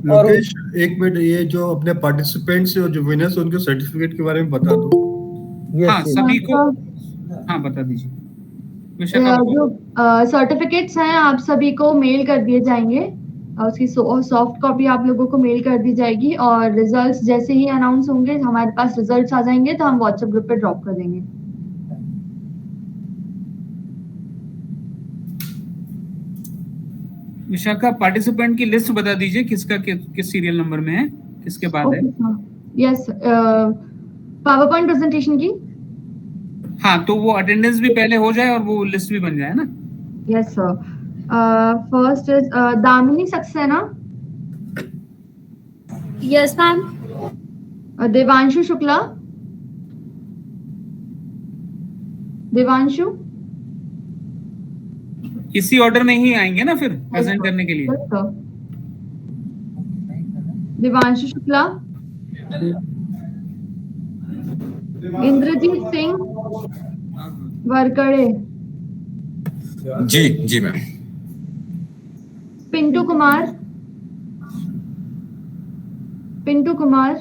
और लोकेश, एक मिनट, ये जो अपने पार्टिसिपेंट्स और जो विनर्स उनके सर्टिफिकेट के बारे में बता दो। हाँ सभी को, हाँ बता दीजिए विशाखा। जो सर्टिफिकेट्स हैं आप सभी को मेल कर दिए जाएंगे, उसकी सॉफ्ट कॉपी आप लोगों को मेल कर दी जाएगी, और रिजल्ट्स जैसे ही अनाउंस होंगे, हमारे पास रिजल्ट्स आ जाएंगे तो हम व्हाट्सएप ग्रुप पे ड्रॉप कर देंगे। विशाखा, पार्टिसिपेंट की लिस्ट बता दीजिए, किसका किस सीरियल नंबर में है, किसके बाद है। यस, पावर पॉइंट प्रेजेंटेशन की। हाँ, तो वो अटेंडेंस भी पहले हो जाए और वो लिस्ट भी बन जाए ना। Yes sir. First is Damini Saxena. Yes ma'am. Devanshu Shukla. Devanshu इसी ऑर्डर में ही आएंगे ना फिर प्रेजेंट करने के लिए। देवांशु शुक्ला, इंद्रजीत सिंह वरकड़े, जी जी ma'am. Pintu Kumar, Pintu Kumar,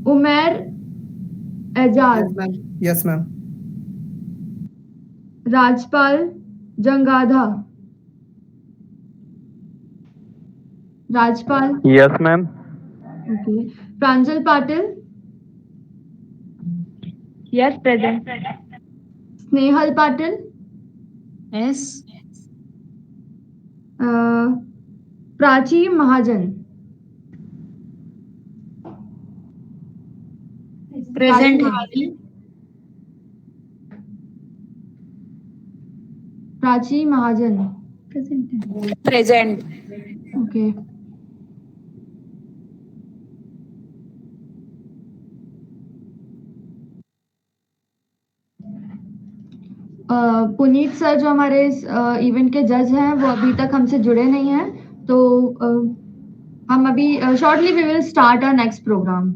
Umer Ejaz. Yes ma'am. Rajpal Jangadha. Rajpal. Yes ma'am. Okay. Pranjal Patil. Yes present. Snehal Patil. Yes. Prachi Mahajan. Present. Prachi Mahajan. Present. Okay. Puneet sir जो हमारे इवेंट के जज हैं वो अभी तक हमसे जुड़े नहीं हैं, तो हम अभी shortly we will start our next program.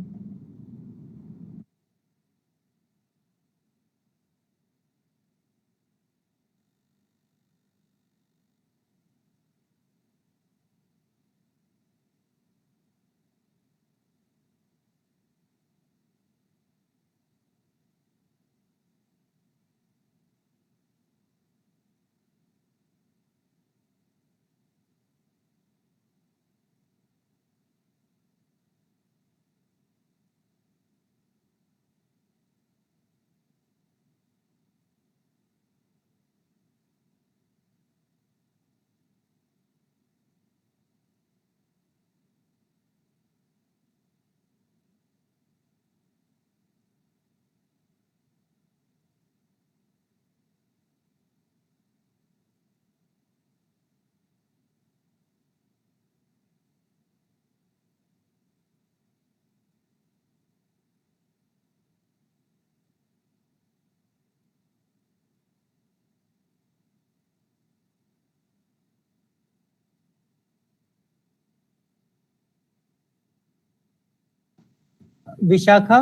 Vishakha.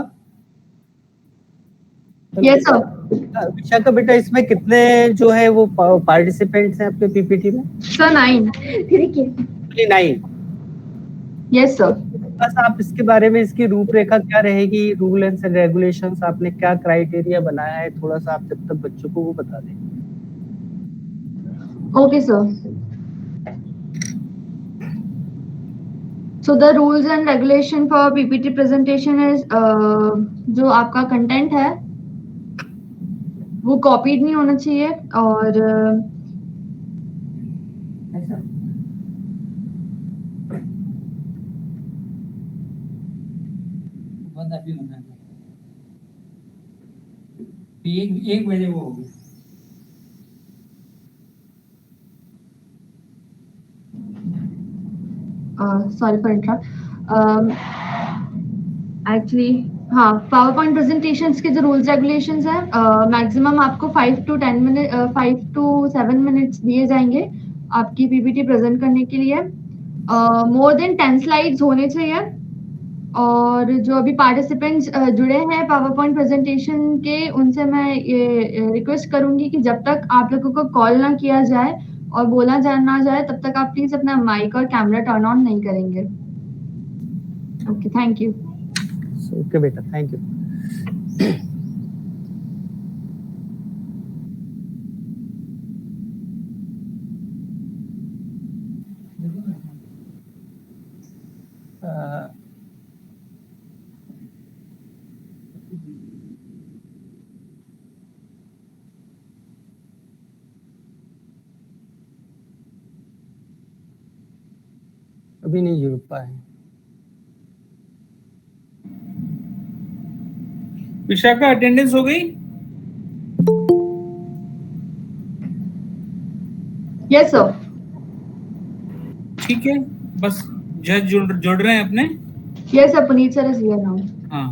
Yes sir. Vishakha बेटा, इसमें कितने जो है वो पार्टिसिपेंट्स हैं आपके पीपीटी में? सर 9। 9। Yes sir. बस आप इसके बारे में, इसकी रूपरेखा क्या रहेगी, रूल एंड रेगुलेशंस, आपने क्या क्राइटेरिया बनाया है, थोड़ा सा आप जब तक बच्चों को वो बता दें। Okay sir. So the rules and regulation for PPT presentation is जो आपका कंटेंट है वो कॉपीड नहीं होना चाहिए, और एक बजे वो होगी। Sorry for interrupt. एक्चुअली हाँ, पावर पॉइंट प्रेजेंटेशंस के जो रूल्स रेगुलेशंस हैं, मैक्सिमम आपको 5 to 7 मिनट्स दिए जाएंगे आपकी पीपीटी प्रेजेंट करने के लिए। मोर देन 10 स्लाइड्स होने चाहिए, और जो अभी पार्टिसिपेंट्स जुड़े हैं पावर पॉइंट प्रेजेंटेशन के, उनसे मैं ये रिक्वेस्ट करूंगी कि जब तक आप लोगों को कॉल ना किया जाए और बोला ना जाए, तब तक आप प्लीज अपना माइक और कैमरा टर्न ऑन नहीं करेंगे। Okay, thank you. ओके बेटा, थैंक यू। अभी नहीं जुड़ पाए। विशाखा अटेंडेंस हो गई? Yes sir. ठीक है, बस जज जुड़ रहे हैं अपने। Yes sir, Puneet sir is here now. हाँ,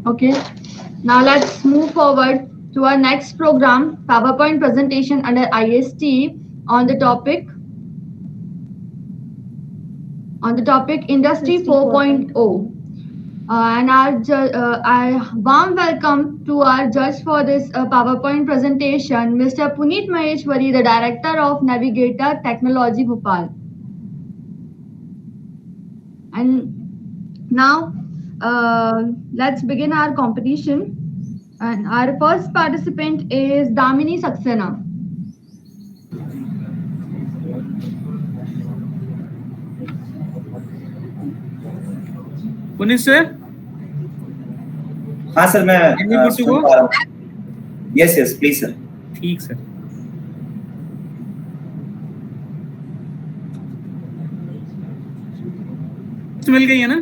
Okay, now let's move forward to our next program, PowerPoint presentation under IST on the topic Industry 4.0. And I warm welcome to our judge for this PowerPoint presentation, Mr. Puneet Maheshwari, the Director of Navigator Technology, Bhopal. And now let's begin our competition. And our first participant is Damini Saxena. Puneet sir. हाँ sir, मैं सुन पा रहा हूँ। Yes yes please sir. ठीक sir. मिल गई है ना?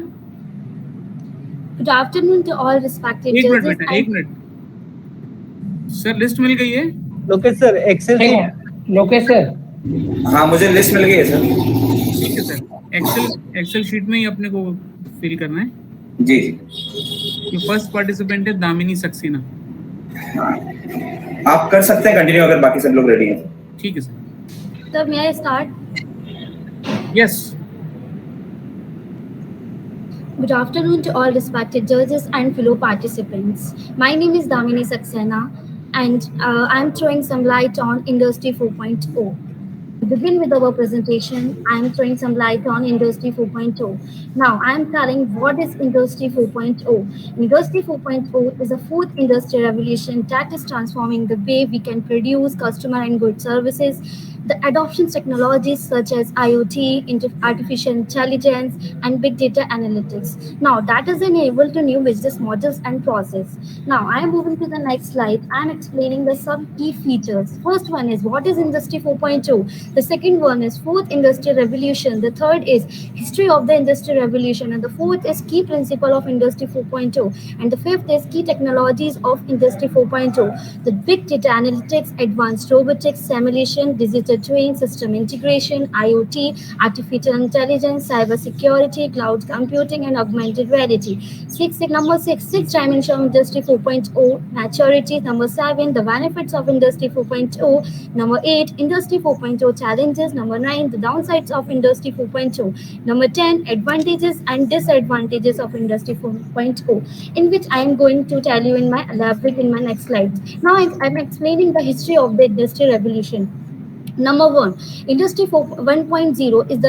Good afternoon to all respected एक मिनट judges. बेटा, एक मिनट सर, लिस्ट मिल गई है? Lokesh sir, excel Lokesh sir, हाँ मुझे लिस्ट मिल गई है सर। ठीक है सर, एक्सेल शीट में ही अपने को फिल करना है। जी। ये फर्स्ट पार्टिसिपेंट है दामिनी सक्सेना। आप कर सकते हैं कंटिन्यू अगर बाकी सब लोग रेडी हैं। ठीक है sir. Sir, may I start? Yes. Good afternoon to all respected judges and fellow participants. My name is Damini Saxena, and I'm throwing some light on Industry 4.0. To begin with our presentation, I'm throwing some light on Industry 4.0. Now, I'm telling what is Industry 4.0. Industry 4.0 is a fourth industrial revolution that is transforming the way we can produce customer and good services. The adoption technologies such as IoT, artificial intelligence, and big data analytics. Now, that is enabled to new business models and process. Now, I am moving to the next slide and explaining the some key features. First one is what is Industry 4.0. The second one is fourth industrial revolution. The third is history of the industrial revolution, and the fourth is key principle of Industry 4.0, and the fifth is key technologies of Industry 4.0. The big data analytics, advanced robotics, simulation, digital twin, system integration, IoT, artificial intelligence, cyber security, cloud computing, and augmented reality. Number six dimension of Industry 4.0, maturity. Number 7, the benefits of Industry 4.0. Number 8, Industry 4.0 challenges. Number 9, the downsides of Industry 4.0. Number 10, advantages and disadvantages of Industry 4.0, in which I am going to tell you in my elaborate in my next slide. Now I'm explaining the history of the industrial revolution. Number 1, Industry 1.0 is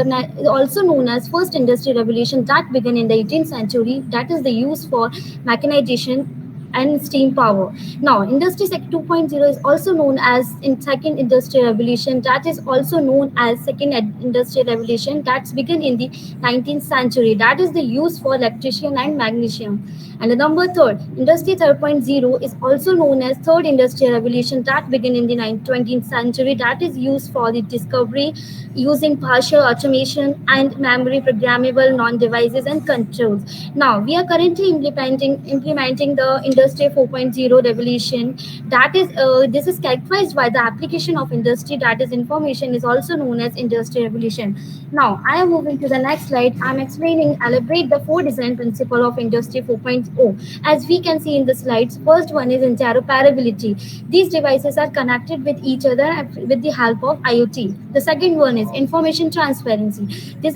also known as first industrial revolution that began in the 18th century. That is the use for mechanization and steam power. Now, Industry 2.0 is also known as in second industrial revolution. That is also known as second industrial revolution. That's began in the 19th century. That is the use for electrician and magnesium. And the number 3, Industry 3.0 is also known as third industrial revolution that began in the 20th century. That is used for the discovery using partial automation and memory programmable non-devices and controls. Now, we are currently implementing the Industry 4.0 revolution. That is, this is characterized by the application of industry, that is information, is also known as Industry revolution. Now, I am moving to the next slide. I am explaining, elaborate the 4 design principle of Industry 4.0. As we can see in the slides, first one is interoperability. These devices are connected with each other with the help of IoT. The second one is information transparency. These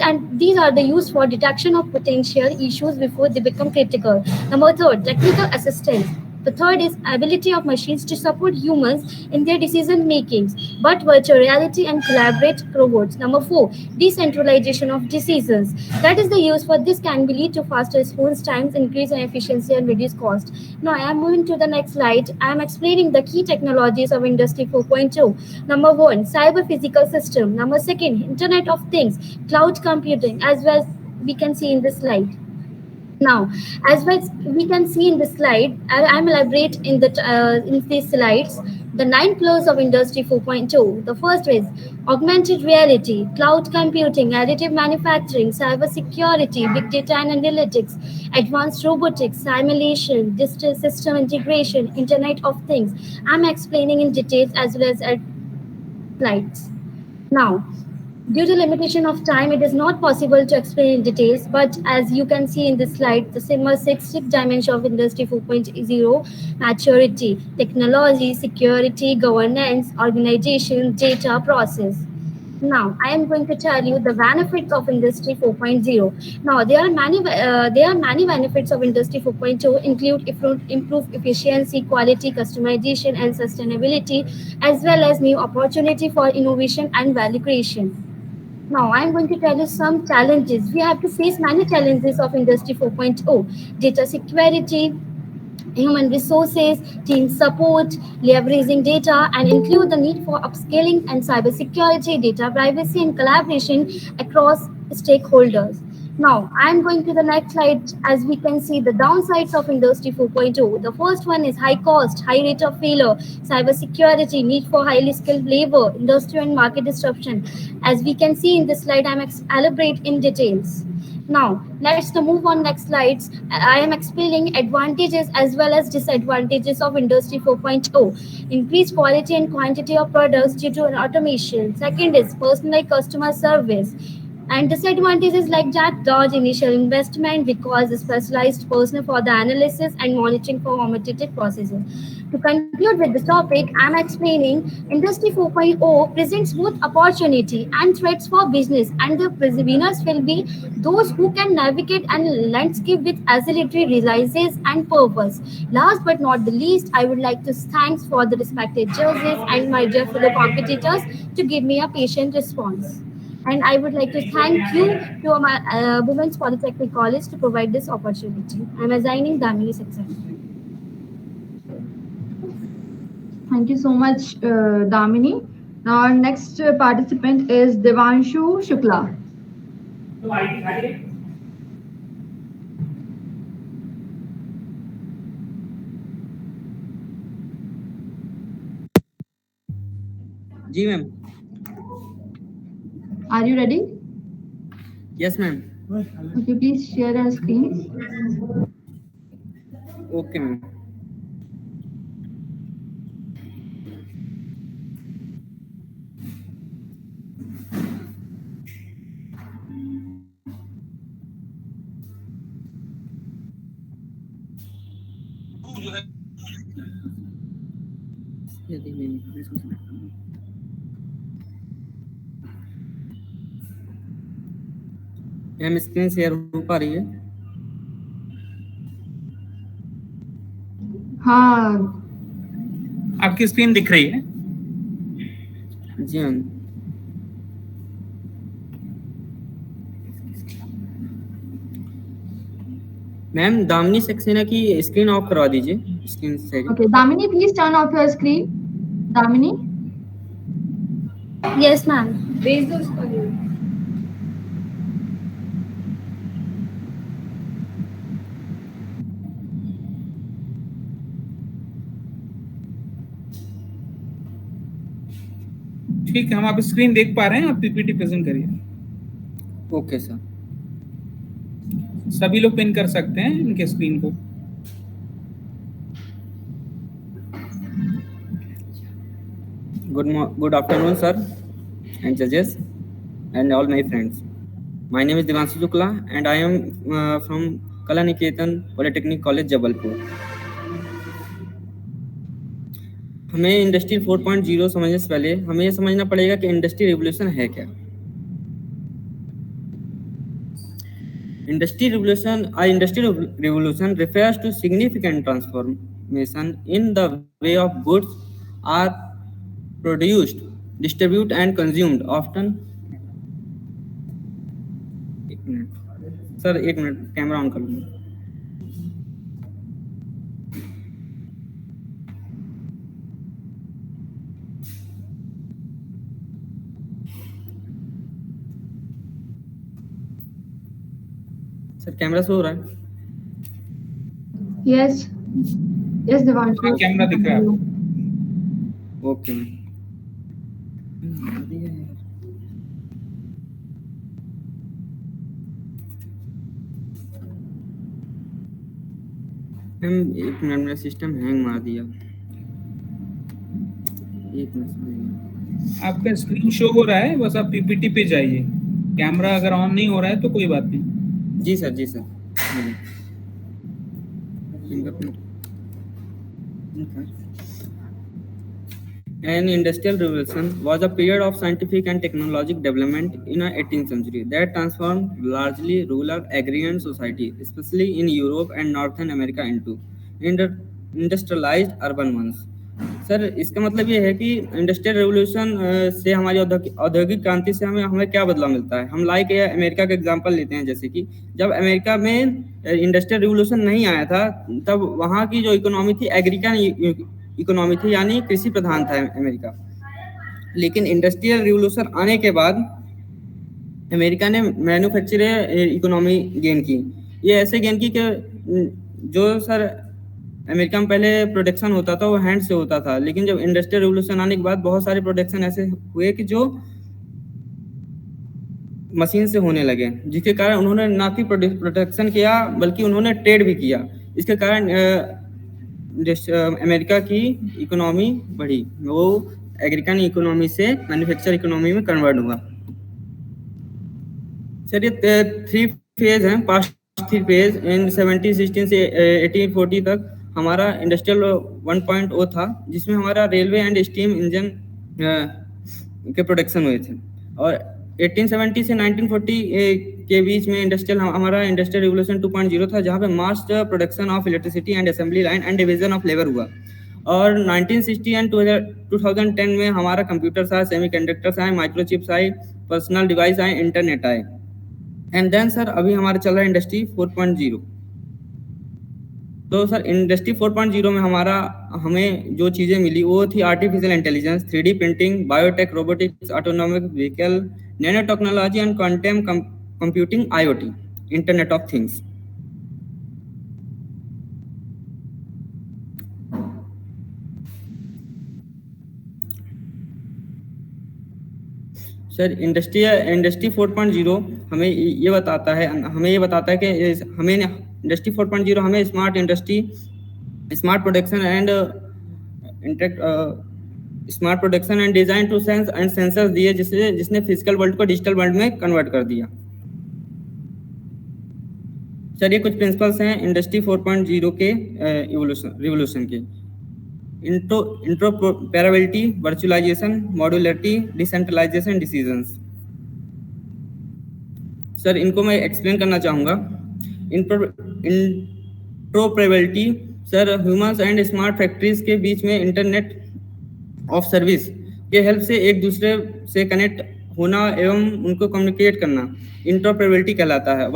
are the used for detection of potential issues before they become critical. Number third, technical assistance. The third is ability of machines to support humans in their decision makings, but virtual reality and collaborate robots. Number 4, decentralization of decisions. That is the use for this can be lead to faster response times, increase in efficiency and reduce cost. Now I am moving to the next slide. I am explaining the key technologies of Industry 4.0. Number 1, cyber physical system. Number 2, Internet of Things, cloud computing, as well as we can see in this slide. Now, as well as we can see in this slide, I am elaborate in these slides the 9 pillars of Industry 4.0. The first is augmented reality, cloud computing, additive manufacturing, cyber security, big data and analytics, advanced robotics, simulation, digital system integration, Internet of Things. I am explaining in details as well as at slides. Now, due to limitation of time, it is not possible to explain in details, but as you can see in this slide, the similar six dimensions of Industry 4.0, maturity, technology, security, governance, organization, data, process. Now, I am going to tell you the benefits of Industry 4.0. Now, there are many benefits of Industry 4.0, include improved efficiency, quality, customization, and sustainability, as well as new opportunity for innovation and value creation. Now, I'm going to tell you some challenges. We have to face many challenges of Industry 4.0. Data security, human resources, team support, leveraging data, and include the need for upscaling and cybersecurity, data privacy, and collaboration across stakeholders. Now, I'm going to the next slide. As we can see, the downsides of Industry 4.0. The first one is high cost, high rate of failure, cybersecurity, need for highly skilled labor, industry and market disruption. As we can see in this slide, I'm elaborate in details. Now, let's move on next slides. I am explaining advantages as well as disadvantages of Industry 4.0. Increased quality and quantity of products due to automation. Second is personalized customer service. And disadvantages like that, large initial investment because the specialized person for the analysis and monitoring for automated processes. To conclude with the topic, I'm explaining Industry 4.0 presents both opportunity and threats for business, and the winners will be those who can navigate and landscape with agility, realizes and purpose. Last but not the least, I would like to thank for the respected judges and my dear fellow competitors to give me a patient response. And I would like to thank you to my Women's Polytechnic College to provide this opportunity. I'm assigning Damini Saxena. Thank you so much, Damini. Now our next participant is Devanshu Shukla. जी ma'am. Are you ready? Yes ma'am. Okay, please share your screen. Okay ma'am. Ma'am screen share हो पा रही है? हाँ, आपकी screen दिख रही है? जी मैम. मैम दामिनी सक्सेना की स्क्रीन ऑफ करवा दीजिए. Screen share. okay. Damini, please turn off your screen. Damini? Yes, ma'am. भेज दो उसको. ठीक है, हम आप स्क्रीन देख पा रहे हैं. आप पीपीटी प्रेजेंट करिए. Okay sir. सभी लोग पिन कर सकते हैं इनके स्क्रीन को. Good afternoon, sir, and judges, and all my friends. My name is Devanshu Shukla, and I am from Kala Niketan Polytechnic College, Jabalpur. हमें इंडस्ट्री 4.0 समझने से पहले हमें ये समझना पड़ेगा कि इंडस्ट्री रिवोल्यूशन है क्या. Industry revolution refers to significant transformation in the way of goods are produced, distributed, and consumed. Often, sir एक मिनट कैमरा ऑन कर लूँगा. सर कैमरा शो हो रहा है? यस दिवांशु, हाँ, कैमरा दिख रहा है. ओके. एक मिनट, मेरा सिस्टम हैंग मार दिया. एक मिनट. आपका स्क्रीन शो हो रहा है, बस आप पीपीटी पे जाइए. कैमरा अगर ऑन नहीं हो रहा है तो कोई बात नहीं. जी sir. An industrial revolution was a period of scientific and technological development in the 18th century that transformed largely rural agrarian society, especially in Europe and Northern America, into industrialized urban ones. Sir इसका मतलब ये है कि industrial revolution से हमारी औद्योगिक क्रांति से हमें क्या बदलाव मिलता है. हम लाइक अमेरिका का एग्जांपल लेते हैं. जैसे कि जब अमेरिका में इंडस्ट्रियल रेवोल्यूशन नहीं आया था तब वहाँ की जो इकोनॉमी थी एग्रीकल्चर इकोनॉमी थी, यानी कृषि प्रधान था अमेरिका. लेकिन इंडस्ट्रियल रिवोल्यूशन आने के बाद अमेरिका ने मैन्युफैक्चरिंग इकोनॉमी गेन की. ये ऐसे गेन की कि जो सर अमेरिका में पहले प्रोडक्शन होता था वो हैंड से होता था, लेकिन जब इंडस्ट्रियल रिवोल्यूशन आने के बाद बहुत सारे प्रोडक्शन ऐसे हुए कि जो मशीन से होने लगे, जिसके कारण उन्होंने ना कि प्रोडक्शन किया बल्कि उन्होंने ट्रेड भी किया. इसके कारण अमेरिका की इकोनॉमी बढ़ी, वो एग्रीकल्चर इकोनॉमी से मैन्युफैक्चर इकोनॉमी में कन्वर्ट हुआ. सर ये 3 फेज हैं, पास्ट 3 फेज. इन 1716 से 1840 तक हमारा इंडस्ट्रियल 1.0 था, जिसमें हमारा रेलवे एंड स्टीम इंजन के प्रोडक्शन हुए थे. और 1870 से 1940 के बीच में हमारा इंडस्ट्रियल रिवोल्यूशन 2.0 था, जहाँ पे mass production of electricity and assembly line and division of labour हुआ. और 1960 एंड 2010 में हमारा कंप्यूटर्स आए, सेमीकंडक्टर्स आए, माइक्रोचिप्स आए, पर्सनल डिवाइस आए, इंटरनेट आए. एंड देन सर अभी हमारा चल रहा है इंडस्ट्री 4.0. तो सर इंडस्ट्री 4.0 में हमें जो चीज़ें मिली वो थी artificial intelligence, 3D printing, biotech, robotics, autonomic vehicle, nano technology and quantum computing, IoT, internet of things. Sir industry 4.0 हमें ये बताता है कि हमें इंडस्ट्री 4.0 हमें smart industry, smart production and design to sense and sensors दिए, जिसने फिजिकल वर्ल्ड को डिजिटल वर्ल्ड में कन्वर्ट कर दिया. सर ये कुछ प्रिंसिपल्स हैं इंडस्ट्री 4.0 के रिवोल्यूशन के. Interoperability, virtualisation, modularity, decentralisation, decisions. Sir इनको मैं एक्सप्लेन करना चाहूँगा. Interoperability sir humans and smart factories के बीच में इंटरनेट ऑफ सर्विस के हेल्प से एक दूसरे से कनेक्ट होना एवं उनको कम्युनिकेट करना इंट्रोपरेबिलिटी कहलाता है.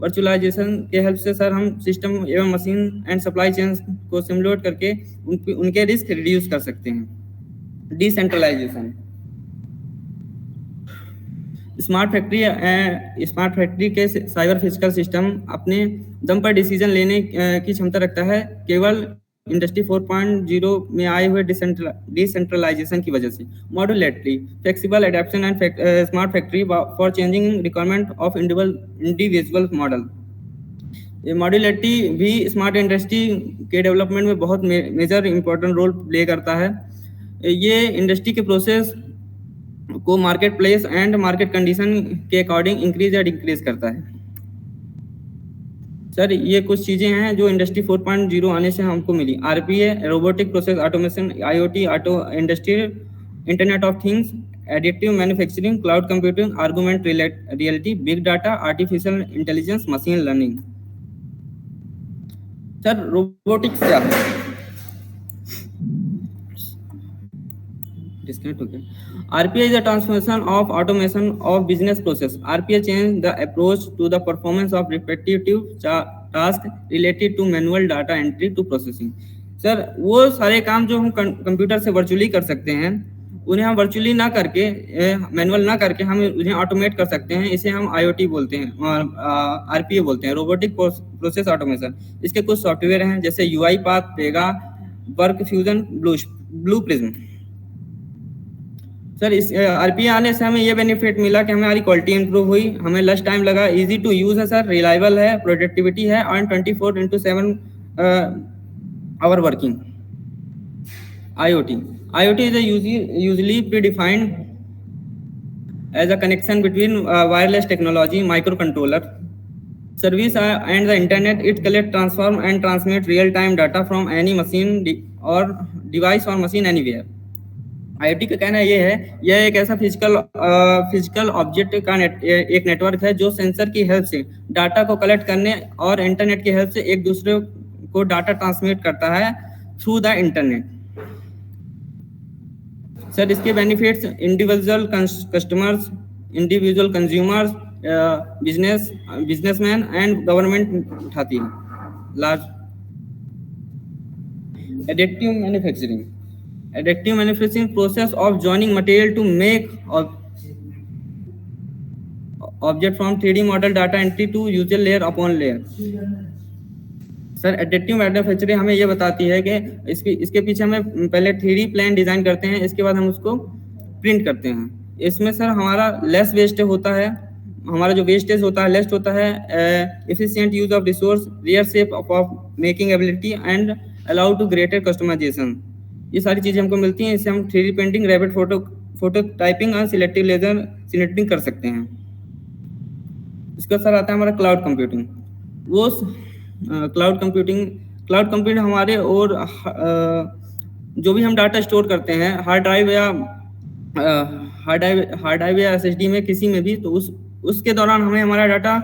वर्चुअलाइजेशन के हेल्प से सर हम सिस्टम एवं मशीन एंड सप्लाई चेन को सिमुलेट करके उनके रिस्क रिड्यूस कर सकते हैं. डिसेंट्रलाइजेशन, स्मार्ट फैक्ट्री के साइबर फिजिकल सिस्टम अपने दम पर डिसीजन लेने की क्षमता रखता है केवल इंडस्ट्री 4.0 में आए हुए डिसेंट्रलाइजेशन की वजह से. Modularity, flexible adaptation and smart factory for changing requirement of individual model. ये मॉड्यूलरिटी भी स्मार्ट इंडस्ट्री के डेवलपमेंट में बहुत मेजर इंपॉर्टेंट रोल प्ले करता है. ये इंडस्ट्री के प्रोसेस को market place and market condition के अकॉर्डिंग इंक्रीज या डिक्रीज करता है। सर ये कुछ चीजें हैं जो इंडस्ट्री 4.0 आने से हमको मिली। RPA, robotic process automation, IoT, auto industry, internet of things, additive manufacturing, cloud computing, argument reality, big data, artificial intelligence, machine learning. Sir robotics क्या है? डिस्कनेक्ट हो गया। RPA is a transformation of automation of business process. RPA change the approach to the performance of repetitive task related to manual data entry to processing. Sir वो सारे काम जो हम computer से वर्चुअली कर सकते हैं उन्हें हम वर्चुअली ना करके मैनुअल ना करके हम उन्हें ऑटोमेट कर सकते हैं। इसे हम IoT बोलते हैं और RPA बोलते हैं, रोबोटिक प्रोसेस ऑटोमेशन। इसके कुछ सॉफ्टवेयर हैं जैसे UiPath, Pega, work fusion, blue prism. Sir इस RPA आने से हमें ये बेनिफिट मिला कि हमारी क्वालिटी इंप्रूव हुई, हमें लेस टाइम लगा, इजी टू यूज है सर, रिलायबल है, प्रोडक्टिविटी है और 24/7 hour working. IoT is usually predefined as a connection between wireless technology, microcontroller, service and the internet. It collect, transform and transmit real-time data from any machine or device or machine anywhere. IoT का कहना ये है, यह एक ऐसा physical object का एक network है जो सेंसर की हेल्प से डाटा को कलेक्ट करने और इंटरनेट की हेल्प से एक दूसरे को डाटा ट्रांसमिट करता है थ्रू द इंटरनेट। सर इसके benefits individual customers, individual consumers, businessman and government उठाती है large. Additive manufacturing process of joining material to make object from 3D model data entry to user layer upon layer. Sir additive manufacturing हमें ये बताती है कि इसके पीछे हमें पहले 3D प्लान डिजाइन करते हैं, इसके बाद हम उसको प्रिंट करते हैं। इसमें सर हमारा लेस वेस्ट होता है, हमारा जो वेस्टेज होता है लेस होता है, efficient use of resource, rear shape of making ability and allow to greater customization. ये सारी चीजें हमको मिलती हैं। इससे हम 3D printing, rapid prototyping और सिलेक्टिव लेजर सिलेक्टिंग कर सकते हैं। इसका सर आता है हमारा क्लाउड कंप्यूटिंग। वो क्लाउड कंप्यूटिंग हमारे और जो भी हम डाटा स्टोर करते हैं हार्ड ड्राइव या SSD में किसी में भी, तो उसके दौरान हमें हमारा डाटा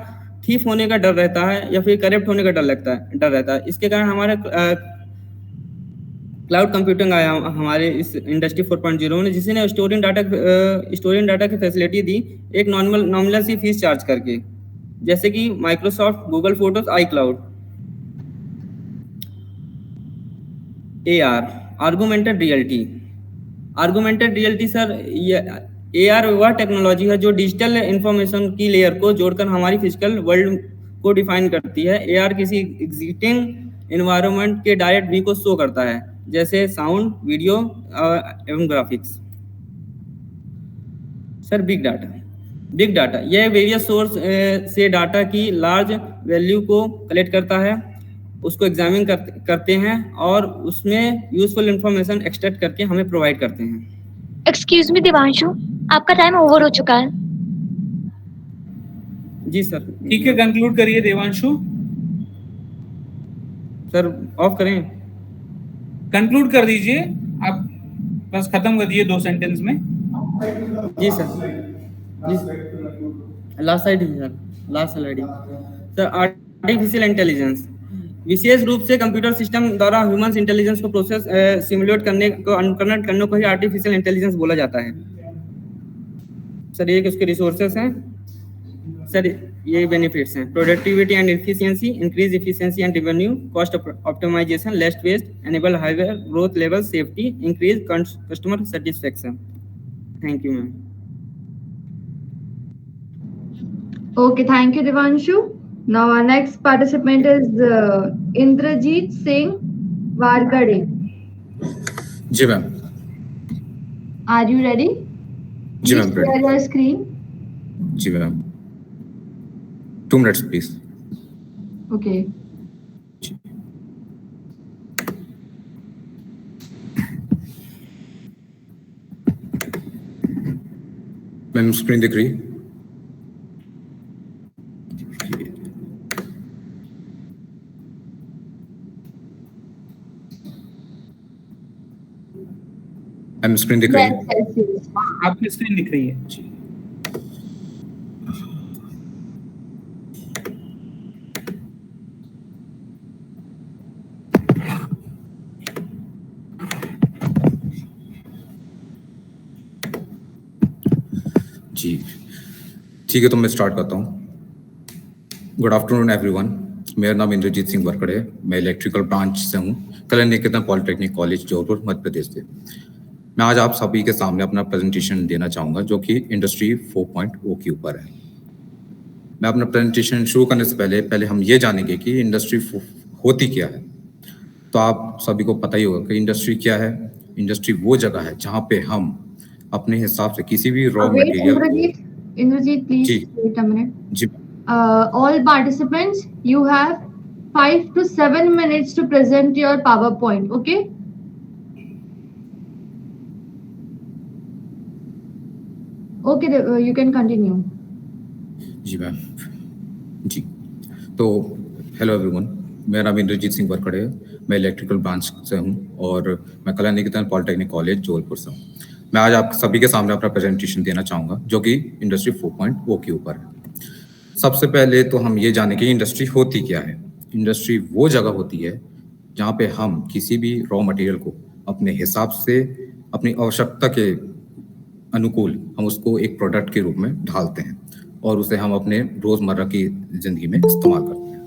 थीफ होने का डर रहता है या फिर करप्ट होने का डर रहता है। इसके कारण हमारे क्लाउड कंप्यूटिंग आया हमारे इस इंडस्ट्री 4.0 में, जिसने स्टोरिंग डाटा की फैसिलिटी दी एक नॉमिनल सी फीस चार्ज करके, जैसे कि Microsoft, Google photos, iCloud। AR augmented reality sir ये AR वह टेक्नोलॉजी है जो डिजिटल इंफॉर्मेशन की लेयर को जोड़कर हमारी फिजिकल वर्ल्ड को डिफाइन करती है। AR किसी एग्जिस्टिंग एनवायरनमेंट के डायरेक्ट व्यू को शो करता है, जैसे साउंड, वीडियो एवं ग्राफिक्स। सर बिग डाटा यह वेरियस सोर्स से डाटा की लार्ज वैल्यू को कलेक्ट करता है, उसको एग्जामिन करते हैं और उसमें यूजफुल इंफॉर्मेशन एक्सट्रैक्ट करके हमें प्रोवाइड करते हैं। एक्सक्यूज मी देवांशु, आपका टाइम ओवर हो चुका है। जी सर। ठीक है, कंक्लूड करिए देवांशु। सर ऑफ करें? कंक्लूड कर दीजिए आप, बस खत्म कर दिए 2 सेंटेंस में। जी sir. Last slide sir. Artificial intelligence विशेष रूप से कंप्यूटर सिस्टम द्वारा ह्यूमन इंटेलिजेंस को प्रोसेस सिमुलेट करने को ही आर्टिफिशियल इंटेलिजेंस बोला जाता है। सर ये उसके रिसोर्सेस हैं। सर ये बेनिफिट्स हैं: productivity and efficiency, increase efficiency and revenue, cost optimization, less waste, enable higher growth level, safety, increase customer satisfaction. Thank you ma'am. Okay, thank you, Devanshu. Now our next participant is Indrajit Singh Warkade. जी ma'am. Are you ready? जी ma'am. Please share your screen. जी ma'am. 2 minutes please. Okay. Ma'am screen दिख रही? Ma'am screen दिख रही है? Yes, yes, yes. आपकी screen दिख रही है? जी ठीक है, तो मैं स्टार्ट करता हूँ। गुड आफ्टरनून एवरीवन, मेरा नाम इंद्रजीत सिंह वरकड़े है। मैं इलेक्ट्रिकल ब्रांच से हूँ, कल्याण निकेतन पॉलिटेक्निक कॉलेज जौहरपुर मध्य प्रदेश से। मैं आज आप सभी के सामने अपना प्रेजेंटेशन देना चाहूँगा जो कि इंडस्ट्री 4.0 के ऊपर है। मैं अपना प्रेजेंटेशन शुरू करने से पहले हम ये जानेंगे कि इंडस्ट्री होती क्या है। तो आप सभी को पता ही होगा कि इंडस्ट्री क्या है। इंडस्ट्री वो जगह है जहाँ पे हम अपने हिसाब से किसी भी raw Wait, material. Indrajit, please जी। wait a minute. जी All participants, you have 5 to 7 minutes to present your PowerPoint. Okay? Okay, you can continue. जी मैम। जी तो हेलो एवरीवन, मेरा नाम इंद्रजीत सिंह वरकड़े है। मैं इलेक्ट्रिकल ब्रांच से हूँ और मैं कल्याण निकेतन पॉलिटेक्निक कॉलेज जौहरपुर से हूँ। मैं आज आप सभी के सामने अपना प्रेजेंटेशन देना चाहूँगा जो कि इंडस्ट्री 4.0 के ऊपर है। सबसे पहले तो हम ये जानें कि इंडस्ट्री होती क्या है। इंडस्ट्री वो जगह होती है जहाँ पे हम किसी भी रॉ मटेरियल को अपने हिसाब से, अपनी आवश्यकता के अनुकूल हम उसको एक प्रोडक्ट के रूप में ढालते हैं और उसे हम अपने रोजमर्रा की जिंदगी में इस्तेमाल करते हैं।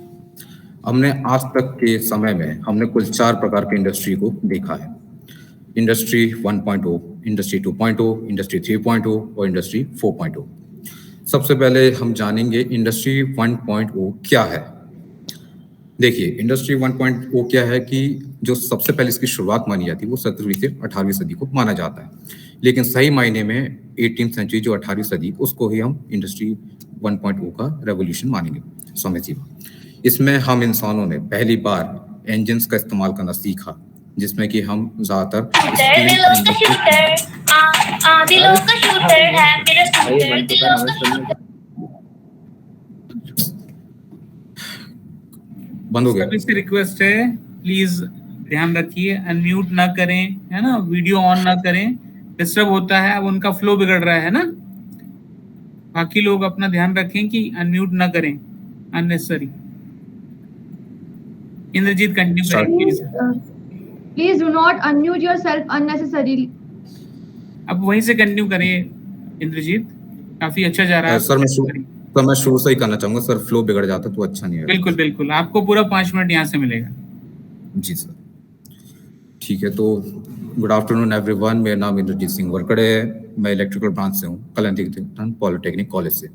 हमने आज तक के समय में हमने कुल 4 प्रकार के इंडस्ट्री को देखा है। इंडस्ट्री 1.0, इंडस्ट्री 2.0, इंडस्ट्री 3.0 और इंडस्ट्री 4.0। सबसे पहले हम जानेंगे इंडस्ट्री 1.0 क्या है। देखिए, इंडस्ट्री 1.0 क्या है कि जो सबसे पहले इसकी शुरुआत मानी जाती है वो 17वीं से 18वीं सदी को माना जाता है, लेकिन सही मायने में 18th सेंचुरी जो 18वीं सदी उसको ही हम इंडस्ट्री 1.0 का रेवोल्यूशन मानेंगे, समय सीमा। इसमें हम इंसानों ने पहली बार इंजन्स का इस्तेमाल करना सीखा, जिसमें कि हम ज्यादातर बंद हो गया। सभी से रिक्वेस्ट है, प्लीज ध्यान रखिए, अनम्यूट ना करें, है ना, वीडियो ऑन ना करें, डिस्टर्ब होता है, अब उनका फ्लो बिगड़ रहा है ना। बाकी लोग अपना ध्यान रखें कि अनम्यूट ना करें अननेसेसरी। इंद्रजीत कंटिन्यू करें please. Please do not unmute yourself unnecessarily. अब वहीं से कंटिन्यू करें इंद्रजीत, काफी अच्छा जा रहा है। सर मैं शुरू से ही करना चाहूंगा सर, फ्लो बिगड़ जाता तो अच्छा नहीं है। बिल्कुल बिल्कुल, आपको पूरा 5 मिनट यहाँ से मिलेगा। जी सर, ठीक है। तो गुड आफ्टरनून एवरीवन, मेरा नाम इंद्रजीत सिंह वरकड़े है। मैं इलेक्ट्रिकल ब्रांच से हूँ, कल्याण निकेतन पॉलिटेक्निक कॉलेज से।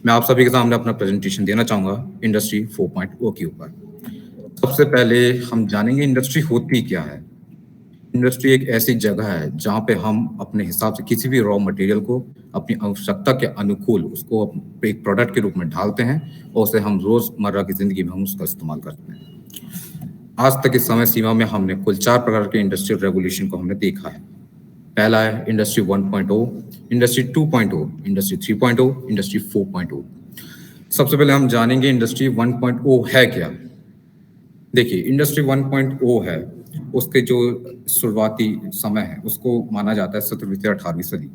मैं आप सभी के सामने अपना प्रेजेंटेशन देना चाहूँगा इंडस्ट्री 4.0 के ऊपर। सबसे पहले हम जानेंगे इंडस्ट्री होती क्या है। इंडस्ट्री एक ऐसी जगह है जहाँ पे हम अपने हिसाब से किसी भी रॉ मटेरियल को अपनी आवश्यकता के अनुकूल उसको एक प्रोडक्ट के रूप में ढालते हैं और उसे हम रोजमर्रा की जिंदगी में हम उसका इस्तेमाल करते हैं। आज तक इस समय सीमा में हमने कुल 4 प्रकार के इंडस्ट्रियल रेवोल्यूशन को हमने देखा है। पहला है इंडस्ट्री 1.0, इंडस्ट्री 2.0, इंडस्ट्री 3.0, इंडस्ट्री 4.0। सबसे पहले हम जानेंगे इंडस्ट्री 1.0 है क्या। देखिए, इंडस्ट्री 1.0 है, उसके जो शुरुआती समय है उसको माना जाता है 17वीं से 18वीं सदी,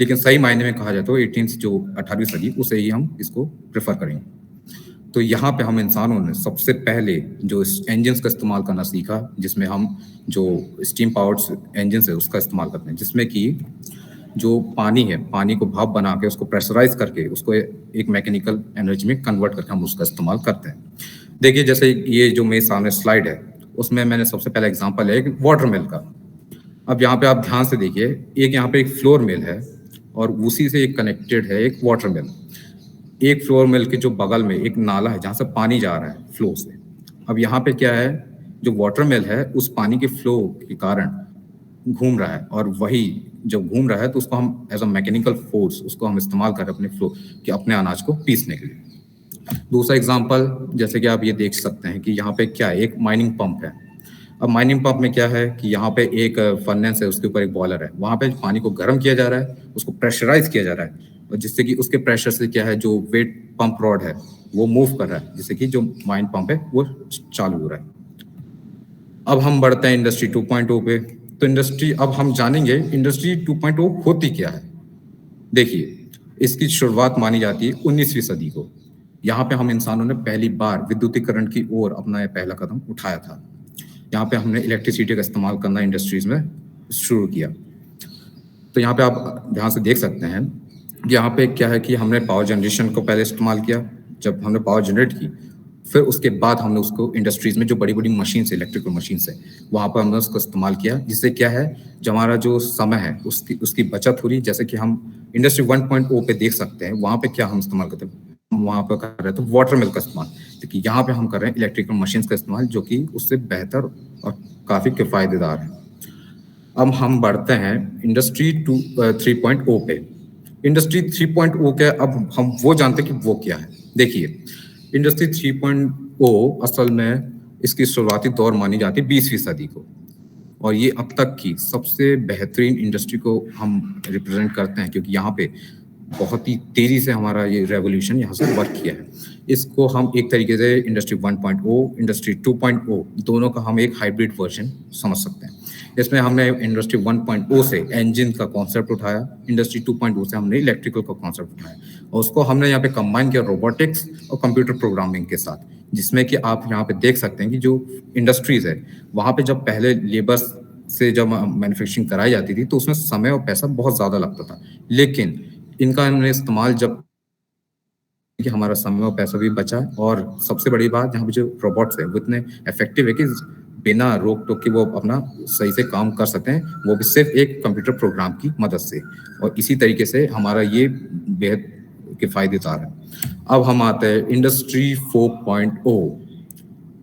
लेकिन सही मायने में कहा जाए तो 18th जो 18वीं सदी उसे ही हम इसको प्रेफर करेंगे। तो यहाँ पे हम इंसानों ने सबसे पहले जो इंजन्स का इस्तेमाल करना सीखा, जिसमें हम जो स्टीम पावर्ड इंजन्स है उसका इस्तेमाल करते हैं, जिसमें कि जो पानी है, पानी को भाप बना के उसको प्रेशराइज करके उसको एक मैकेनिकल एनर्जी में कन्वर्ट करके हम उसका इस्तेमाल करते हैं। देखिए, जैसे ये जो मेरे सामने स्लाइड है उसमें मैंने सबसे पहला एग्जांपल है एक वाटर मिल का। अब यहाँ पे आप ध्यान से देखिए, एक यहाँ पे एक फ्लोर मिल है और उसी से एक कनेक्टेड है एक वाटर मिल। एक फ्लोर मिल के जो बगल में एक नाला है जहाँ से पानी जा रहा है फ्लो से। अब यहाँ पे क्या है, जो वाटर मिल है उस पानी के फ्लो के कारण घूम रहा है, और वही जब घूम रहा है तो उसको हम एज अ मैकेनिकल फोर्स उसको हम इस्तेमाल कर रहे हैं अपने फ्लो के अपने अनाज को पीसने के लिए। दूसरा एग्जांपल, जैसे कि आप ये देख सकते हैं कि यहाँ पे क्या है, एक माइनिंग पंप है। अब माइनिंग पंप में क्या है कि यहाँ पे एक फर्नेस है, उसके ऊपर एक बॉयलर है, वहाँ पे पानी को गर्म किया जा रहा है, उसको प्रेशराइज किया जा रहा है, और जिससे कि उसके प्रेशर से क्या है जो वेट पंप रॉड है वो मूव कर रहा है, जिससे कि जो माइन पंप है वो चालू हो रहा है। अब हम बढ़ते हैं इंडस्ट्री 2.0 पे। तो इंडस्ट्री, अब हम जानेंगे इंडस्ट्री 2.0 होती क्या है। देखिए, इसकी शुरुआत मानी जाती है 19वीं सदी को। यहाँ पे हम इंसानों ने पहली बार विद्युतीकरण की ओर अपना पहला कदम उठाया था। यहाँ पे हमने इलेक्ट्रिसिटी का इस्तेमाल करना इंडस्ट्रीज में शुरू किया। तो यहाँ पे आप ध्यान से देख सकते हैं, यहाँ पे क्या है कि हमने पावर जनरेशन को पहले इस्तेमाल किया। जब हमने पावर जनरेट की, फिर उसके बाद हमने उसको इंडस्ट्रीज में जो बड़ी बड़ी मशीन से, इलेक्ट्रिकल मशीन से, वहाँ पर हमने उसको इस्तेमाल किया, जिससे क्या है जो हमारा जो समय है उसकी बचत हो रही। जैसे कि हम इंडस्ट्री 1.0 पे देख सकते हैं, वहाँ पे क्या हम इस्तेमाल करते हैं, वहाँ पर कर रहे थे वाटर मिल का इस्तेमाल, क्योंकि यहाँ पे हम कर रहे हैं इलेक्ट्रिकल मशीन का इस्तेमाल, जो कि उससे बेहतर और काफ़ी किफ़ायतेदार है। अब हम बढ़ते हैं इंडस्ट्री 3.0 पे। इंडस्ट्री 3.0 के अब हम वो जानते हैं कि वो क्या है। देखिए, इंडस्ट्री 3.0 असल में इसकी शुरुआती दौर मानी जाती है 20वीं सदी को, और ये अब तक की सबसे बेहतरीन इंडस्ट्री को हम रिप्रेजेंट करते हैं, क्योंकि यहाँ पे बहुत ही तेज़ी से हमारा ये रेवोल्यूशन यहाँ से वर्क किया है। इसको हम एक तरीके से इंडस्ट्री 1.0, इंडस्ट्री 2.0 दोनों का हम एक हाइब्रिड वर्जन समझ सकते हैं। इसमें हमने इंडस्ट्री 1.0 से इंजन का कॉन्सेप्ट उठाया, इंडस्ट्री 2.0 से हमने इलेक्ट्रिकल का कॉन्सेप्ट उठाया, और उसको हमने यहाँ पे कंबाइन किया रोबोटिक्स और कंप्यूटर प्रोग्रामिंग के साथ, जिसमें कि आप यहाँ पे देख सकते हैं कि जो इंडस्ट्रीज है वहाँ पे जब पहले लेबर्स से जब मैन्युफैक्चरिंग कराई जाती थी तो उसमें समय और पैसा बहुत ज़्यादा लगता था, लेकिन इनका हमने इस्तेमाल जब कि हमारा समय और पैसा भी बचा, और सबसे बड़ी बात यहाँ पे जो रोबोट्स है वो इतने इफेक्टिव है कि बिना रोक टोक के वो अपना सही से काम कर सकते हैं, वो भी सिर्फ एक कंप्यूटर प्रोग्राम की मदद से। और इसी तरीके से हमारा ये बेहद किफ़ायतेदार है। अब हम आते हैं इंडस्ट्री 4.0।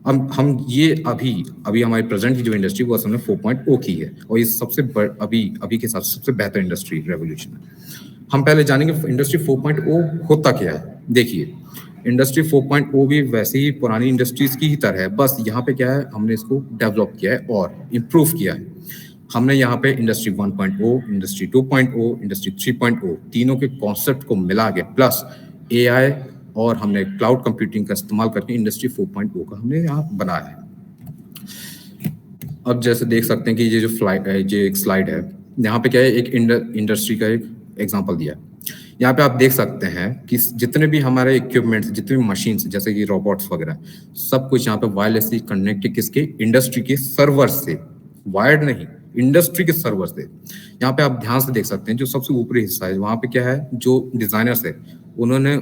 अब हम ये अभी हमारी प्रेजेंट की जो इंडस्ट्री वो असल में 4.0 की है, और ये सबसे अभी के साथ सबसे बेहतर इंडस्ट्री रेवोल्यूशन है। हम पहले जानेंगे इंडस्ट्री 4.0 होता क्या है। देखिए, इंडस्ट्री 4.0 भी वैसे ही पुरानी इंडस्ट्रीज की ही तरह है, बस यहाँ पे क्या है हमने इसको डेवलप किया है और इम्प्रूव किया है। हमने यहाँ पे इंडस्ट्री 1.0, इंडस्ट्री 2.0, इंडस्ट्री 3.0 तीनों के कॉन्सेप्ट को मिला के प्लस AI और हमने क्लाउड कंप्यूटिंग का इस्तेमाल करके इंडस्ट्री 4.0 का हमने यहाँ बनाया है। अब जैसे देख सकते हैं कि ये जो एक स्लाइड है, यहाँ पे क्या है एक इंडस्ट्री का एक एग्जांपल दिया है। यहाँ पे आप देख सकते हैं कि जितने भी हमारे इक्विपमेंट्स, जितने भी मशीन्स जैसे कि रोबोट्स वगैरह, सब कुछ यहाँ पे वायरलेसली कनेक्टेड किसके, इंडस्ट्री के सर्वर से, वायर्ड नहीं, इंडस्ट्री के सर्वर से। यहाँ पे आप ध्यान से देख सकते हैं जो सबसे ऊपरी हिस्सा है वहाँ पे क्या है, जो डिजाइनर्स है उन्होंने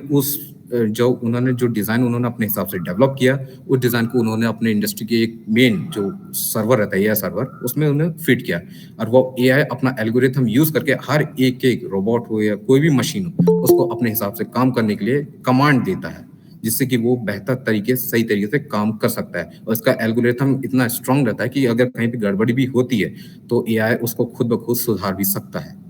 जो डिज़ाइन उन्होंने अपने हिसाब से डेवलप किया, उस डिज़ाइन को उन्होंने अपने इंडस्ट्री के एक मेन जो सर्वर रहता है AI सर्वर, उसमें उन्हें फिट किया, और वो AI अपना एल्गोरिथम यूज़ करके हर एक रोबोट हो या कोई भी मशीन हो उसको अपने हिसाब से काम करने के लिए कमांड देता है, जिससे कि वो बेहतर सही तरीके से काम कर सकता है। और इसका एल्गोरिथम इतना स्ट्रांग रहता है कि अगर कहीं पर गड़बड़ी भी होती है तो AI उसको खुद ब खुद सुधार भी सकता है।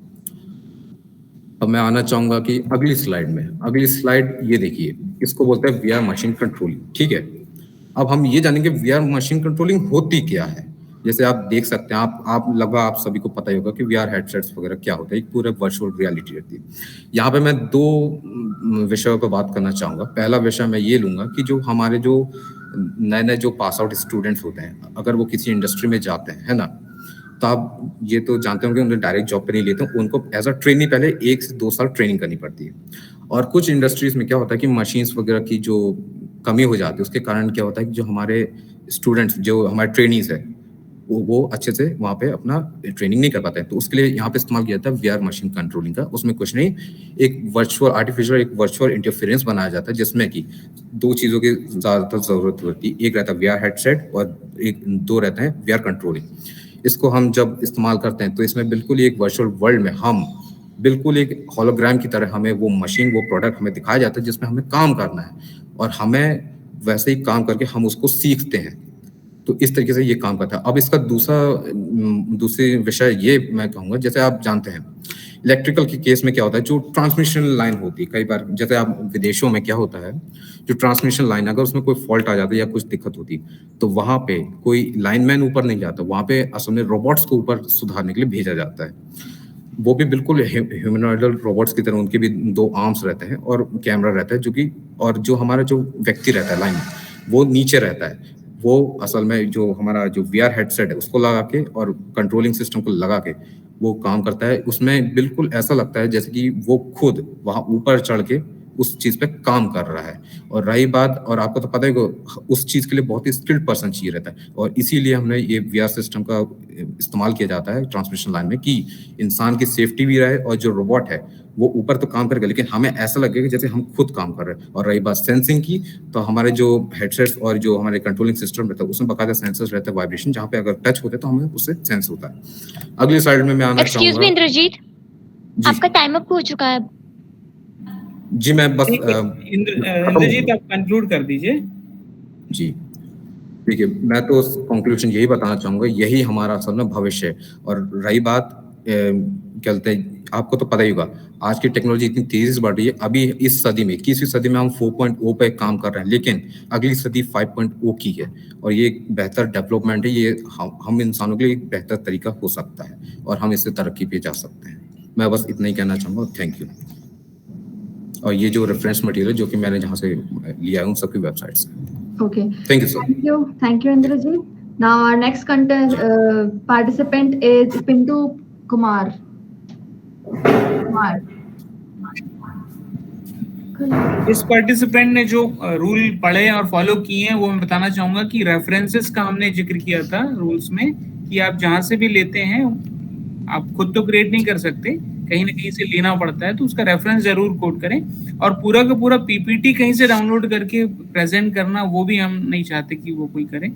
अब मैं आना चाहूंगा कि अगली स्लाइड ये देखिए, इसको बोलते हैं VR मशीन कंट्रोलिंग। ठीक है, अब हम ये जानेंगे VR मशीन कंट्रोलिंग होती क्या है। जैसे आप देख सकते हैं, आप लगभग आप सभी को पता ही होगा कि VR हेडसेट्स वगैरह क्या होता है, एक पूरा वर्चुअल रियलिटी रहती है। यहाँ पे मैं 2 विषयों पर बात करना चाहूँगा। पहला विषय मैं ये लूँगा कि जो हमारे जो नए जो पास आउट स्टूडेंट्स होते हैं, अगर वो किसी इंडस्ट्री में जाते हैं, है ना, तो आप ये तो जानते होंगे उन्हें डायरेक्ट जॉब पे नहीं लेते, उनको एज अ ट्रेनी पहले 1 से 2 साल ट्रेनिंग करनी पड़ती है। और कुछ इंडस्ट्रीज में क्या होता है कि मशीन्स वगैरह की जो कमी हो जाती है, उसके कारण क्या होता है कि जो हमारे स्टूडेंट्स, जो हमारे ट्रेनीज है, वो अच्छे से वहाँ पे अपना ट्रेनिंग नहीं कर पाते हैं। तो उसके लिए यहाँ पे इस्तेमाल किया जाता है VR मशीन कंट्रोलिंग का। उसमें कुछ नहीं, एक वर्चुअल इंटरफेरेंस बनाया जाता है, जिसमें कि 2 चीज़ों की ज़्यादातर ज़रूरत होती है। एक रहता है VR हेडसेट और 2 रहते हैं VR कंट्रोलिंग। इसको हम जब इस्तेमाल करते हैं तो इसमें बिल्कुल एक वर्चुअल वर्ल्ड में हम बिल्कुल एक होलोग्राम की तरह हमें वो मशीन, वो प्रोडक्ट हमें दिखाया जाता है जिसमें हमें काम करना है, और हमें वैसे ही काम करके हम उसको सीखते हैं। तो इस तरीके से ये काम करता है। अब इसका दूसरी विषय ये मैं कहूँगा, जैसे आप जानते हैं इलेक्ट्रिकल के केस में क्या होता है, जो ट्रांसमिशन लाइन होती है, कई बार जैसे आप विदेशों में क्या होता है, जो ट्रांसमिशन लाइन अगर उसमें कोई फॉल्ट आ जाता है या कुछ दिक्कत होती है तो वहाँ पे कोई लाइनमैन ऊपर नहीं जाता, वहाँ पे असल में रोबोट्स को ऊपर सुधारने के लिए भेजा जाता है। वो भी बिल्कुल ह्यूमनॉइडल रोबोट्स की तरह, उनके भी 2 आर्म्स रहते हैं और कैमरा रहता है, जो कि और जो हमारा जो व्यक्ति रहता है लाइन, वो नीचे रहता है। वो असल में जो हमारा जो वीआर हेडसेट है उसको लगा के और कंट्रोलिंग सिस्टम को लगा के वो काम करता है। उसमें बिल्कुल ऐसा लगता है जैसे कि वो खुद वहाँ ऊपर चढ़ के उस चीज़ पे काम कर रहा है। और रही बात, और आपको तो पता ही होगा, उस चीज़ के लिए बहुत ही स्किल्ड पर्सन चाहिए रहता है, और इसीलिए हमने ये वीआर सिस्टम का इस्तेमाल किया जाता है ट्रांसमिशन लाइन में, कि इंसान की सेफ्टी भी रहे और जो रोबोट है वो ऊपर तो काम करेगा लेकिन हमें ऐसा लगेगा जैसे हम खुद काम कर रहे हैं। और रही बात सेंसिंग की, तो हमारे जो हेडसेट्स और जो हमारे कंट्रोलिंग सिस्टम रहता है उसमें बाकायदा सेंसर्स रहते हैं, वाइब्रेशन, जहाँ पे अगर टच होते हैं तो हमें उससे सेंस होता है। अगली स्लाइड में मैं आना एक्सक्यूज मी चाहूंगा। इंद्रजीत, जी आपका टाइम अप हो चुका है। जी, मैं बस ठीक है, इंद्रजीत आप कंक्लूड कर दीजिए। जी ठीक है, मैं तो कंक्लूजन यही बताना चाहूंगा, यही हमारा असल में भविष्य है। और रही बात क्या कहते हैं, आपको तो पता ही होगा आज की टेक्नोलॉजी इतनी तेजी से बढ़ रही है। अभी इस सदी में 21वीं सदी में हम 4.0 पे काम कर रहे हैं, लेकिन अगली सदी 5.0 की है, और ये एक बेहतर डेवलपमेंट है। ये हम इंसानों के लिए एक बेहतर तरीका हो सकता है और हम इससे तरक्की पे जा सकते हैं। मैं बस इतना ही कहना चाहूंगा। Thank you. और ये जो रेफरेंस मटेरियल जो कि मैंने जहाँ से लिया है उन सबकी वेबसाइट से। Okay. Thank you, sir. Thank you, Indrajit. Now our next participant is Pintu Kumar. इस पार्टिसिपेंट ने जो रूल पढ़े और फॉलो किए हैं वो मैं बताना चाहूंगा कि रेफरेंसेस का हमने जिक्र किया था रूल्स में, कि आप जहां से भी लेते हैं आप खुद तो क्रिएट नहीं कर सकते, कहीं ना कहीं से लेना पड़ता है, तो उसका रेफरेंस जरूर कोट करें। और पूरा का पूरा पीपीटी कहीं से डाउनलोड करके प्रेजेंट करना वो भी हम नहीं चाहते कि वो कोई करे,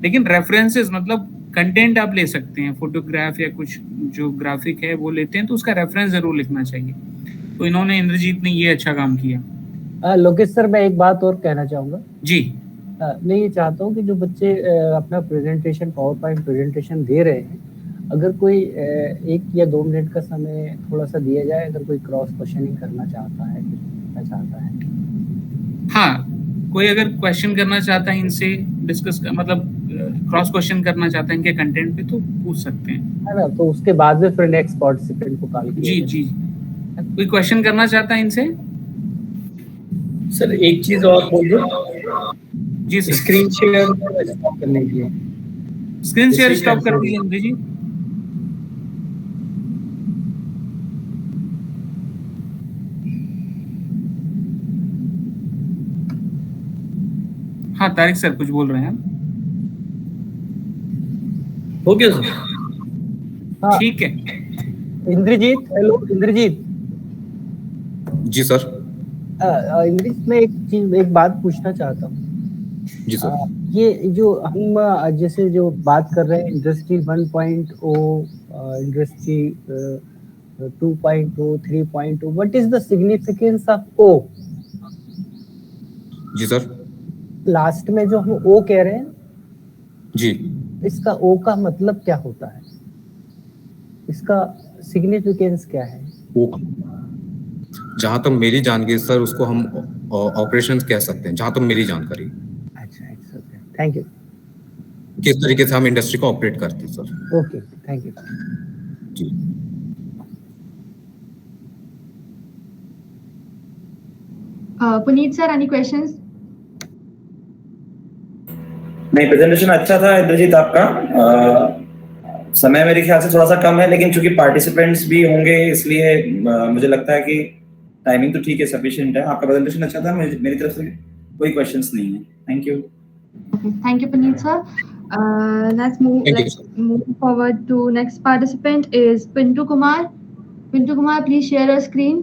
लेकिन रेफरेंसेस मतलब कंटेंट आप ले सकते हैं, फोटोग्राफ या कुछ जो ग्राफिक है वो लेते हैं तो उसका रेफरेंस जरूर लिखना चाहिए। तो इन्होंने, इंद्रजीत ने ये अच्छा काम किया। लोकेश सर, मैं एक बात और कहना चाहूंगा जी। मैं ये चाहता हूँ कि जो बच्चे अपना प्रेजेंटेशन, पावर पॉइंट प्रेजेंटेशन दे रहे हैं, अगर कोई 1 या 2 मिनट का समय थोड़ा सा दिया जाए, अगर कोई क्रॉस क्वेश्चनिंग करना चाहता है, कुछ पूछना चाहता है। हाँ, कोई अगर क्वेश्चन करना चाहता है इनसे डिस्कस, मतलब क्रॉस क्वेश्चन करना चाहता है इनके कंटेंट पे, तो पूछ सकते हैं, है ना। तो उसके बाद में फिर नेक्स्ट पार्टिसिपेंट को कॉल किया जी जी। कोई क्वेश्चन करना चाहता है इनसे? सर एक चीज और बोल दो। जी सर। स्क्रीन शेयर स्टॉप करने के लिए। स्क्रीन शेयर स्टॉप कर दीजिए इंद्रजीत। हाँ तारिक सर कुछ बोल रहे हैं आप? हो गया सर? हाँ ठीक है। इंद्रजीत, हेलो इंद्रजीत। जी सर। इंद्रजीत, मैं एक बात पूछना चाहता हूँ। जी सर। ये जो हम जैसे जो बात कर रहे हैं industry 1.0, industry 2.0, 3.0, what is the significance of O? जी सर। लास्ट में जो हम ओ कह रहे हैं जी, इसका ओ का मतलब क्या होता है? इसका सिग्निफिकेंस क्या है? वो जहां तक मेरी जानकारी सर, उसको हम ऑपरेशन कह सकते हैं, जहां तक मेरी जानकारी। अच्छा, थैंक यू। किस तरीके से हम इंडस्ट्री को ऑपरेट करते हैं सर। ओके, थैंक यू जी। Puneet sir, any questions? नहीं, प्रेजेंटेशन अच्छा था इंद्रजीत आपका। समय मेरे ख्याल से थोड़ा सा कम है, लेकिन चूंकि पार्टिसिपेंट्स भी होंगे इसलिए मुझे लगता है कि टाइमिंग तो ठीक है, सफिशिएंट है। आपका प्रेजेंटेशन अच्छा था, मेरी तरफ से कोई क्वेश्चंस नहीं है। Thank you. Okay, thank you, Puneet sir. Let's move forward to next participant is Pintu Kumar. Pintu Kumar, please share your screen.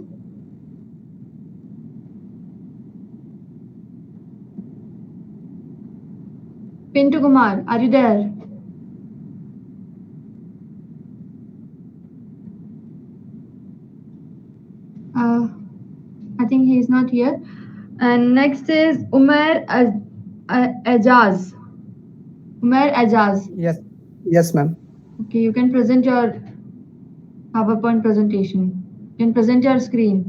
Pintu Kumar, are you there? I think he is not here. And next is Umair Ajaz. Umair Ajaz. Yes ma'am. Okay, you can present your PowerPoint presentation. You can present your screen.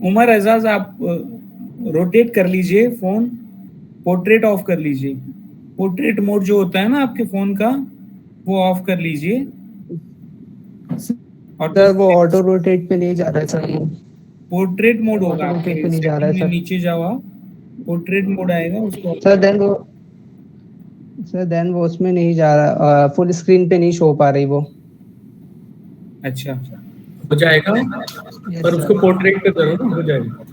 Umar Ejaz, आप rotate कर लीजिए phone, portrait of कर लीजिए। Portrait mode जो होता है ना आपके फोन का, वो ऑफ कर लीजिए। और सर वो ऑटो रोटेट पे नहीं जा रहा है सर। पोर्ट्रेट मोड होगा ऑटो आपके रोटेट पे नहीं जा रहा है सेटिंग में, सर। नीचे जाओ आप, पोर्ट्रेट मोड आएगा उसको। सर देन वो उसमें नहीं जा रहा, फुल स्क्रीन पे नहीं शो पा रही वो। अच्छा, हो जाएगा, पर उसको पोर्ट्रेट पे करो ना, हो जाएगा।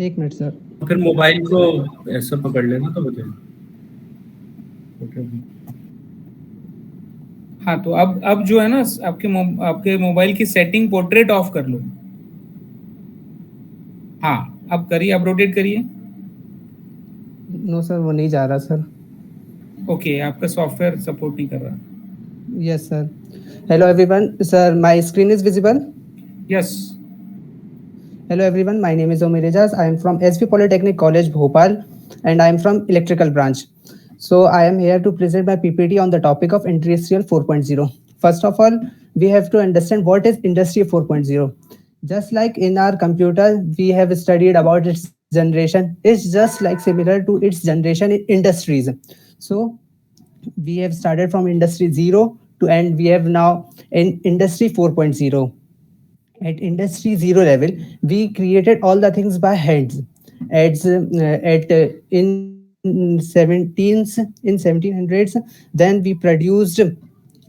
एक मिनट सर। फिर मोबाइल को ऐसा पकड़ लेना तो हो जाएगा। हाँ, तो अब जो है ना आपके मोबाइल की सेटिंग पोर्ट्रेट ऑफ कर लो। हाँ, अब करिए, अब रोटेट करिए। नो सर वो नहीं जा रहा सर। ओके, आपका सॉफ्टवेयर सपोर्ट नहीं कर रहा। Yes sir. Hello everyone, sir my screen is visible? Yes. Hello everyone, my name is Omir Ejaz. I am from SV Polytechnic College, Bhopal, and I am from electrical branch. So I am here to present my PPT on the topic of Industrial 4.0. First of all, we have to understand what is Industry 4.0. Just like in our computer, we have studied about its generation. It's just like similar to its generation in industries. So we have started from Industry 0 to end. We have now in Industry 4.0. At Industry 0 level, we created all the things by hands. In 1700s, then we produced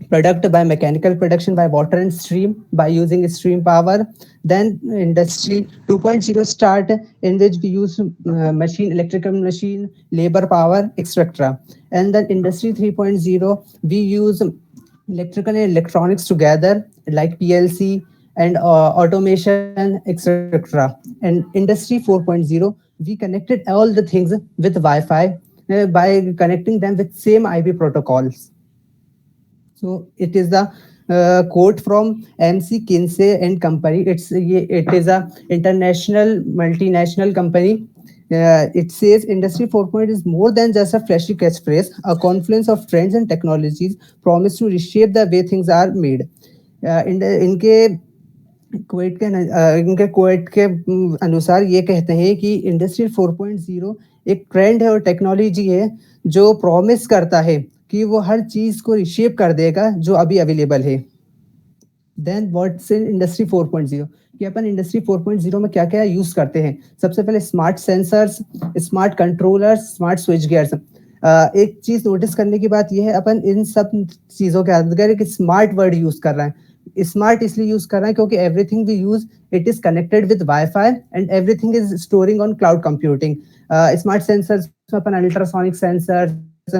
product by mechanical production, by water and steam, by using steam power. Then Industry 2.0 start, in which we use electrical machine, labor power, etc. And then Industry 3.0, we use electrical and electronics together, like PLC and automation, etc. And Industry 4.0, we connected all the things with Wi-Fi by connecting them with same IP protocols. So it is the quote from MC Kinsey and Company. It is a international multinational company. It says Industry 4.0 is more than just a flashy catchphrase, a confluence of trends and technologies promised to reshape the way things are made. इनके क्वेट के अनुसार ये कहते हैं कि industry 4.0 एक trend है और टेक्नोलॉजी है जो प्रॉमिस करता है कि वो हर चीज को रिशेप कर देगा जो अभी अवेलेबल है। देन व्हाट्स इन इंडस्ट्री 4.0, कि अपन इंडस्ट्री 4.0 में क्या क्या यूज करते हैं। सबसे पहले smart sensors, smart controllers, smart switch gears. एक चीज नोटिस करने की बात यह है, अपन इन सब चीजों के अंदर एक स्मार्ट वर्ड यूज कर रहे हैं। स्मार्ट इसलिए यूज कर रहे हैं क्योंकि everything we use it is connected with wifi and everything is storing on cloud computing. Smart sensors में अपन अल्ट्रासोनिक सेंसर्स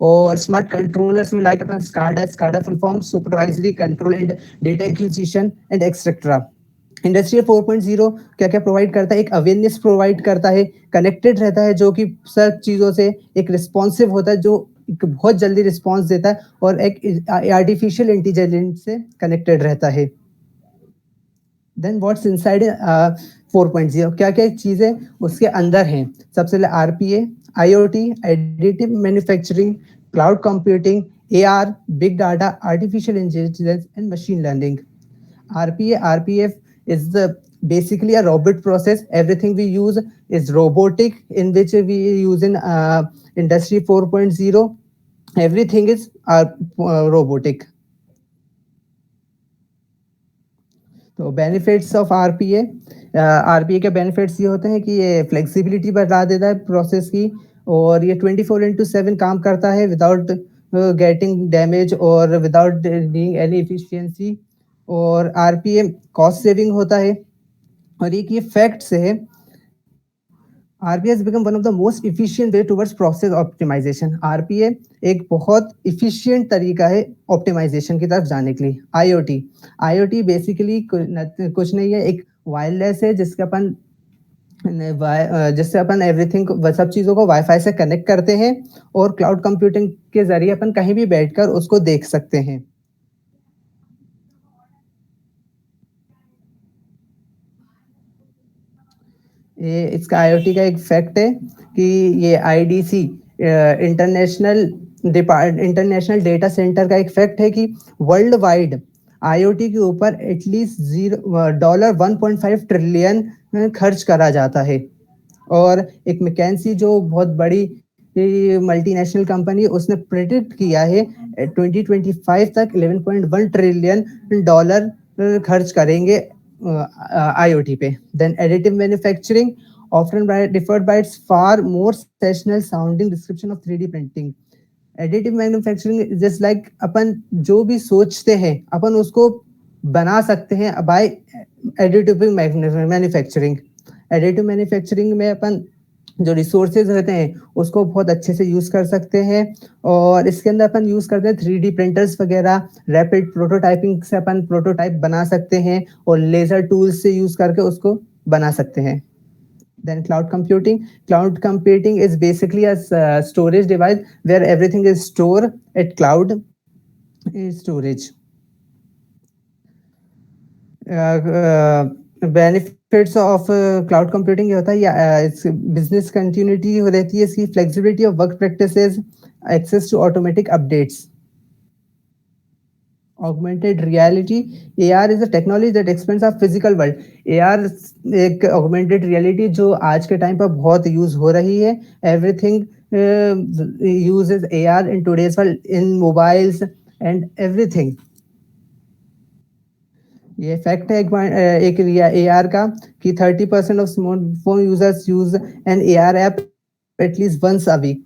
और स्मार्ट कंट्रोलर्स में लाइक अपन SCADA full form supervisory control and data acquisition and etcetera. Industrial 4.0 क्या क्या provide करता है? एक अवेयरनेस प्रोवाइड करता है, कनेक्टेड रहता है, जो कि सब चीजों से एक रिस्पॉन्सिव होता है, जो बहुत जल्दी रिस्पॉन्स देता है और एक आर्टिफिशियल इंटेलिजेंस से कनेक्टेड रहता है। देन व्हाट्स इनसाइड 4.0, क्या क्या चीजें उसके अंदर हैं? सबसे पहले RPA, IoT, additive manufacturing, cloud computing, AR, big data, artificial intelligence and machine learning. RPA is basically a robot process. Everything we use is robotic, in which we use in Industry 4.0. Everything is robotic. तो benefits of RPA के benefits ये होते हैं कि ये flexibility बढ़ा देता है प्रोसेस की, और ये 24/7 काम करता है विदाउट गेटिंग डैमेज और विदाउट नीडिंग एनी एफिशिएंसी। और RPA कॉस्ट सेविंग होता है। और एक ये फैक्ट्स है, RPA has become one of the most efficient way towards process optimization. RPA एक बहुत efficient तरीका है ऑप्टिमाइजेशन की तरफ जाने के लिए। IoT बेसिकली कुछ नहीं है, एक वायरलेस है जिससे अपन एवरीथिंग सब चीज़ों को वाईफाई से कनेक्ट करते हैं और क्लाउड कंप्यूटिंग के जरिए अपन कहीं भी बैठकर उसको देख सकते हैं। ये इसका IoT का एक फैक्ट है कि ये IDC इंटरनेशनल डेटा सेंटर का एक फैक्ट है कि वर्ल्ड वाइड IoT के ऊपर एटलीस्ट $1.5 ट्रिलियन खर्च करा जाता है। और एक मैकेंसी जो बहुत बड़ी मल्टीनेशनल कंपनी, उसने प्रेडिक्ट किया है 2025 तक $11.1 ट्रिलियन खर्च करेंगे IoT पे। Then additive manufacturing often referred by its far more sensational sounding description of 3D printing. Additive manufacturing is just like अपन जो भी सोचते हैं अपन उसको बना सकते हैं by additive manufacturing. Additive manufacturing में अपन जो रिसोर्सेज रहते हैं उसको बहुत अच्छे से यूज कर सकते हैं, और इसके अंदर अपन यूज करते हैं 3D प्रिंटर्स वगैरह। रैपिड प्रोटोटाइपिंग से अपन प्रोटोटाइप बना सकते हैं और लेजर टूल्स से यूज करके उसको बना सकते हैं। Then cloud computing. Cloud computing is basically a storage device where everything is stored at cloud storage. Benefits of cloud computing ये होता है, business continuity रहती है इसकी, flexibility of work practices, access to automatic updates. Augmented reality. AR is a technology that expands our physical world. AR एक augmented reality जो आज के टाइम पर बहुत यूज हो रही है। Everything uses AR in today's world, in mobiles and everything. ये फैक्ट है एक AR का कि 30% of smartphone users use an AR app at least once a week.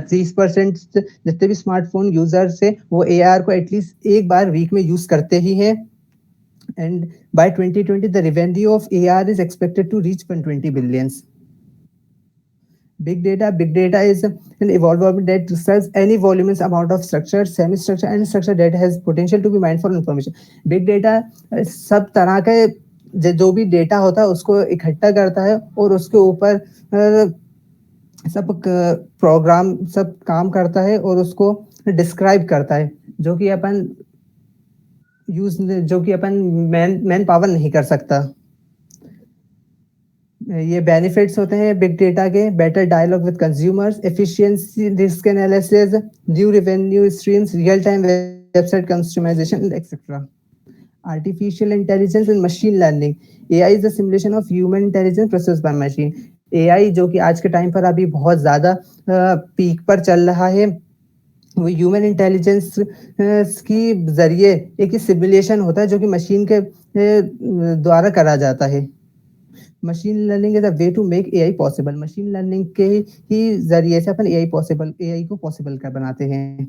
30% जितने भी स्मार्टफोन यूजर्स है वो AR को एटलीस्ट एक बार वीक में यूज करते ही है। And by 2020 the revenue of AR is expected to reach 120 billions. Big data is an evolvement that describes any voluminous amount of structure, semi-structure and structure that has potential to be mined for information. Big data सब तरह के जो भी data होता है उसको इकट्ठा करता है और उसके ऊपर सब प्रोग्राम सब काम करता है और उसको डिस्क्राइब करता है, जो कि अपन मैन पावर नहीं कर सकता। ये बेनिफिट्स होते हैं बिग डेटा के: better dialogue with consumers, efficiency, risk analysis, new revenue streams, real time website customisation etcetera. Artificial intelligence and machine learning. AI is the simulation of human intelligence process by machine. AI जो कि आज के time पर अभी बहुत ज्यादा peak पर चल रहा है, वो ह्यूमन इंटेलिजेंस की जरिए एक सिमुलेशन होता है जो कि मशीन के द्वारा करा जाता है। Machine learning is a way to make AI possible. Machine learning के ही जरिए से अपन AI को पॉसिबल कर बनाते हैं।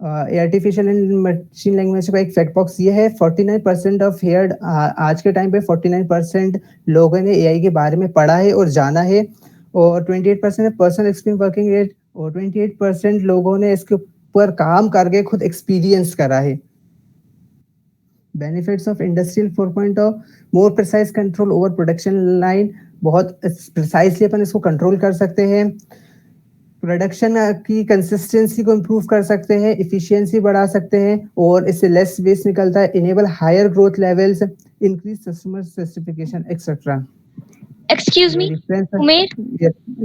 आर्टिफिशियल एंड मशीन लैंग्वेज का एक फैक्ट बॉक्स ये है: 49% ऑफ हेयर्ड, आज के टाइम पे 49% लोगों ने AI के बारे में पढ़ा है और जाना है, और 28% पर्सनल एक्सपीरियंस वर्किंग रेट, और 28% लोगों ने इसके ऊपर काम करके खुद एक्सपीरियंस करा है। Benefits of industrial 4.0: more precise control over production line. बहुत प्रिसाइजली अपन इसको कंट्रोल कर सकते हैं। प्रोडक्शन की कंसिस्टेंसी को इम्प्रूव कर सकते हैं, इफिशियंसी बढ़ा सकते हैं और इससे लेस वेस्ट निकलता है। Enable higher growth levels, increase customer certification etcetera. Excuse me Umer,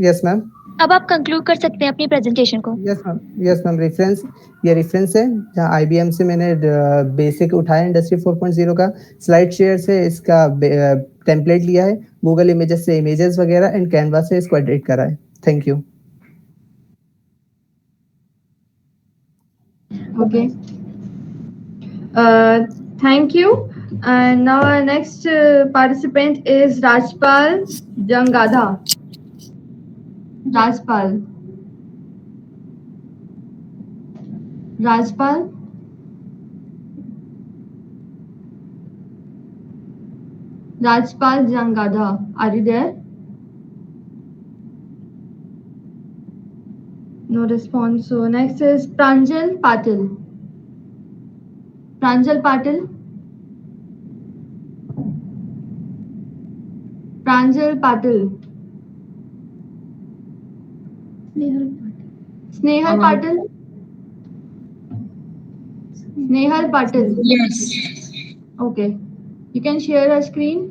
yes ma'am, अब आप कंक्लूड कर सकते हैं अपनी प्रेजेंटेशन को। यस मैम, रेफरेंस है जहाँ IBM से मैंने बेसिक उठाया इंडस्ट्री 4.0 का। स्लाइड शेयर से इसका टेम्पलेट लिया है, गूगल इमेजेस से इमेजेस वगैरह एंड कैनवा से इसको एडिट करा है। Thank you. Okay. Thank you. And now our next participant is Rajpal Jangadha. Rajpal. Jangadha. Are you there? No response. So next is Pranjal Patil. Snehal Patil. Yes. Okay. You can share a screen.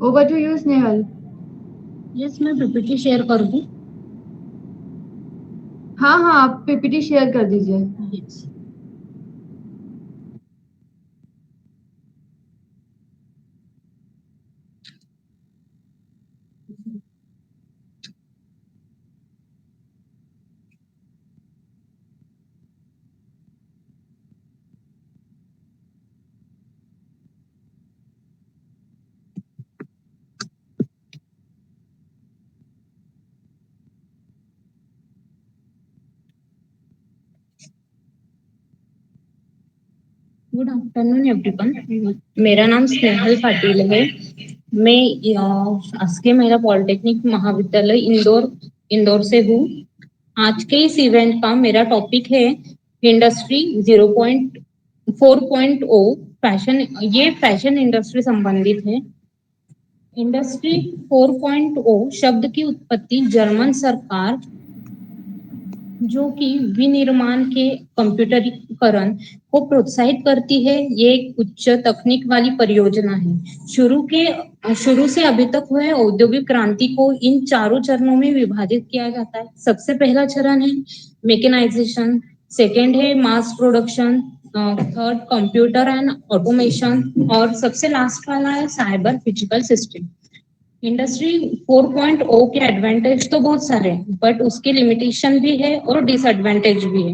Over to you, Snehal. Yes, मैं PPT share कर दूं। हाँ हाँ, आप PPT share कर दीजिए। Good afternoon everyone, मेरा नाम स्नेहल पाटिल है। मैं शासकीय महिला पॉलिटेक्निक महाविद्यालय इंदौर से हूँ। आज के इस इवेंट का मेरा टॉपिक है इंडस्ट्री 0.4.0 फैशन। ये फैशन इंडस्ट्री संबंधित है। इंडस्ट्री 4.0 शब्द की उत्पत्ति जर्मन सरकार जो कि विनिर्माण के कंप्यूटरीकरण को प्रोत्साहित करती है, ये एक उच्च तकनीक वाली परियोजना है। शुरू से अभी तक हुए औद्योगिक क्रांति को इन चारों चरणों में विभाजित किया जाता है। सबसे पहला चरण है मैकेनाइजेशन, सेकेंड है mass production, third computer and automation, और सबसे लास्ट वाला है साइबर फिजिकल सिस्टम। इंडस्ट्री 4.0 के एडवांटेज तो बहुत सारे हैं, बट उसके लिमिटेशन भी है और डिसएडवांटेज भी है।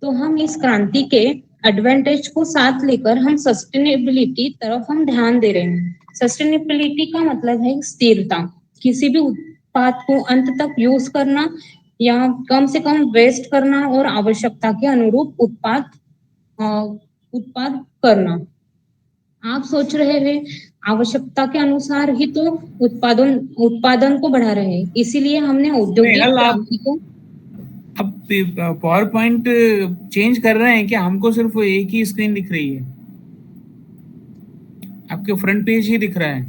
तो हम इस क्रांति के एडवांटेज को साथ लेकर हम सस्टेनेबिलिटी तरफ हम ध्यान दे रहे हैं। सस्टेनेबिलिटी का मतलब है स्थिरता, किसी भी उत्पाद को अंत तक यूज करना या कम से कम वेस्ट करना और आवश्यकता के अनुरूप उत्पाद करना। आप सोच रहे हैं आवश्यकता के अनुसार ही तो उत्पादन को बढ़ा रहे हैं, इसीलिए हमने औद्योगिक क्रांति को। अब पावर पॉइंट चेंज कर रहे हैं क्या? हमको सिर्फ एक ही स्क्रीन दिख रही है, आपके फ्रंट पेज ही दिख रहा है।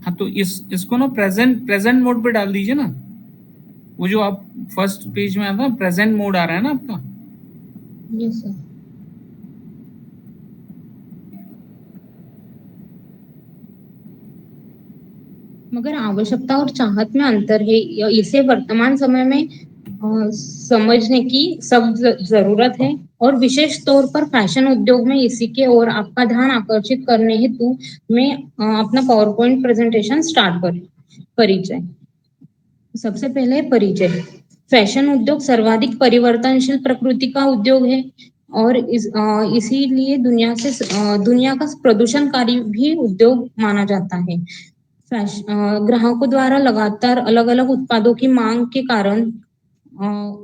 हाँ, तो इसको ना प्रेजेंट मोड पे डाल दीजिए ना। वो जो आप फर्स्ट पेज में आता है प्रेजेंट मोड आ रहा है ना आपका। Yes sir. मगर आवश्यकता और चाहत में अंतर है, इसे वर्तमान समय में समझने की सब जरूरत है। और विशेष तौर पर फैशन उद्योग में इसी के ओर आपका ध्यान आकर्षित करने हेतु मैं अपना पावर पॉइंट प्रेजेंटेशन स्टार्ट परिचय। सबसे पहले परिचय। फैशन उद्योग सर्वाधिक परिवर्तनशील प्रकृति का उद्योग है और इसीलिए दुनिया का प्रदूषणकारी भी उद्योग माना जाता है। ग्राहकों द्वारा लगातार अलग अलग उत्पादों की मांग के कारण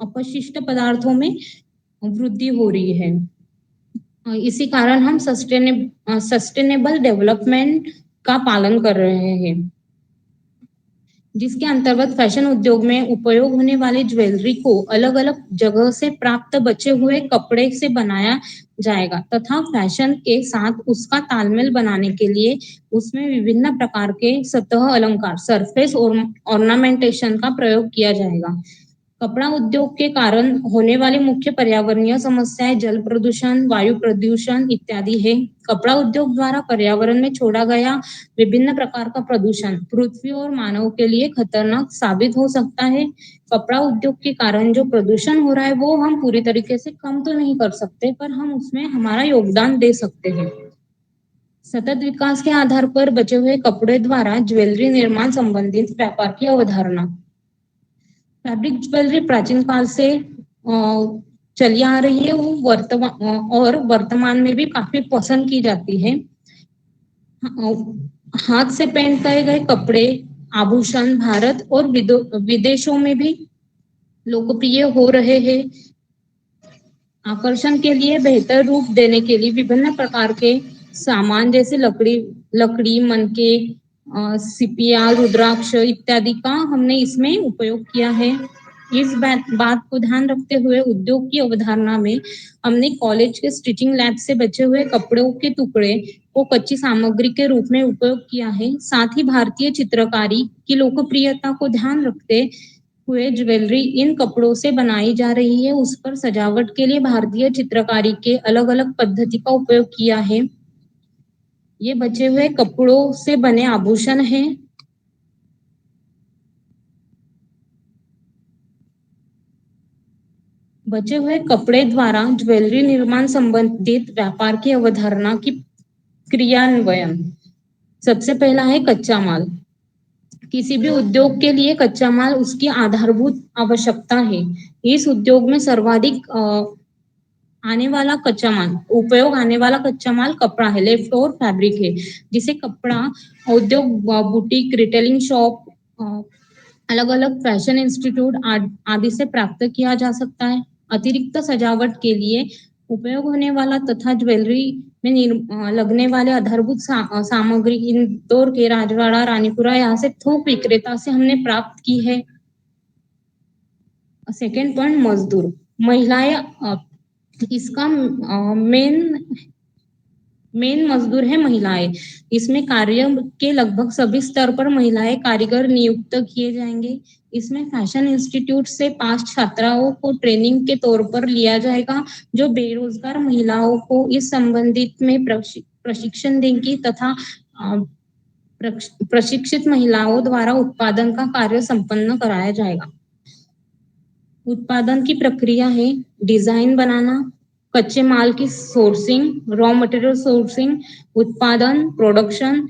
अपशिष्ट पदार्थों में वृद्धि हो रही है। इसी कारण हम सस्टेनेबल डेवलपमेंट का पालन कर रहे हैं, जिसके अंतर्गत फैशन उद्योग में उपयोग होने वाली ज्वेलरी को अलग अलग जगह से प्राप्त बचे हुए कपड़े से बनाया जाएगा तथा फैशन के साथ उसका तालमेल बनाने के लिए उसमें विभिन्न प्रकार के सतह अलंकार सरफेस और ऑर्नामेंटेशन का प्रयोग किया जाएगा। कपड़ा उद्योग के कारण होने वाली मुख्य पर्यावरणीय समस्याएं जल प्रदूषण, वायु प्रदूषण इत्यादि है। कपड़ा उद्योग द्वारा पर्यावरण में छोड़ा गया विभिन्न प्रकार का प्रदूषण पृथ्वी और मानव के लिए खतरनाक साबित हो सकता है। कपड़ा उद्योग के कारण जो प्रदूषण हो रहा है वो हम पूरी तरीके से कम तो नहीं कर सकते, पर हम उसमें हमारा योगदान दे सकते हैं। सतत विकास के आधार पर बचे हुए कपड़े द्वारा ज्वेलरी निर्माण संबंधित व्यापार की अवधारणा। फैब्रिक ज्वेलरी प्राचीन काल से चली आ रही है, वो वर्तमान में भी काफी पसंद की जाती है। हाथ से पहने गए कपड़े आभूषण भारत और विदेशों में भी लोकप्रिय हो रहे हैं। आकर्षण के लिए बेहतर रूप देने के लिए विभिन्न प्रकार के सामान जैसे लकड़ी मनके सिपिया रुद्राक्ष इत्यादि का हमने इसमें उपयोग किया है। इस बात को ध्यान रखते हुए उद्योग की अवधारणा में हमने कॉलेज के स्टिचिंग लैब से बचे हुए कपड़ों के टुकड़े को कच्ची सामग्री के रूप में उपयोग किया है। साथ ही भारतीय चित्रकारी की लोकप्रियता को ध्यान रखते हुए ज्वेलरी इन कपड़ों से बनाई जा रही है, उस पर सजावट के लिए भारतीय चित्रकारी के अलग अलग पद्धति का उपयोग किया है। ये बचे हुए कपड़ों से बने आभूषण हैं। बचे हुए कपड़े द्वारा ज्वेलरी निर्माण संबंधित व्यापार की अवधारणा की क्रियान्वयन। सबसे पहला है कच्चा माल। किसी भी उद्योग के लिए कच्चा माल उसकी आधारभूत आवश्यकता है। इस उद्योग में सर्वाधिक आने वाला कच्चा माल, उपयोग आने वाला कच्चा माल कपड़ा है, लेफ्ट ओवर फैब्रिक है, जिसे कपड़ा उद्योग, बुटीक, रिटेलिंग शॉप, अलग अलग फैशन इंस्टीट्यूट आदि से प्राप्त किया जा सकता है। अतिरिक्त सजावट के लिए उपयोग होने वाला तथा ज्वेलरी में लगने वाले आधारभूत सामग्री इंदौर के राजवाड़ा, रानीपुरा, यहाँ से थोक विक्रेता से हमने प्राप्त की है। सेकेंड पॉइंट, मजदूर। महिलाएं इसका मेन मजदूर है महिलाएं। इसमें कार्य के लगभग सभी स्तर पर महिलाएं कारीगर नियुक्त किए जाएंगे। इसमें फैशन इंस्टीट्यूट से पास छात्राओं को ट्रेनिंग के तौर पर लिया जाएगा, जो बेरोजगार महिलाओं को इस संबंधित में प्रशिक्षण देंगी तथा प्रशिक्षित महिलाओं द्वारा उत्पादन का कार्य संपन्न कराया जाएगा। उत्पादन की प्रक्रिया है डिजाइन बनाना, कच्चे माल की सोर्सिंग, रॉ मटेरियल सोर्सिंग, उत्पादन, प्रोडक्शन,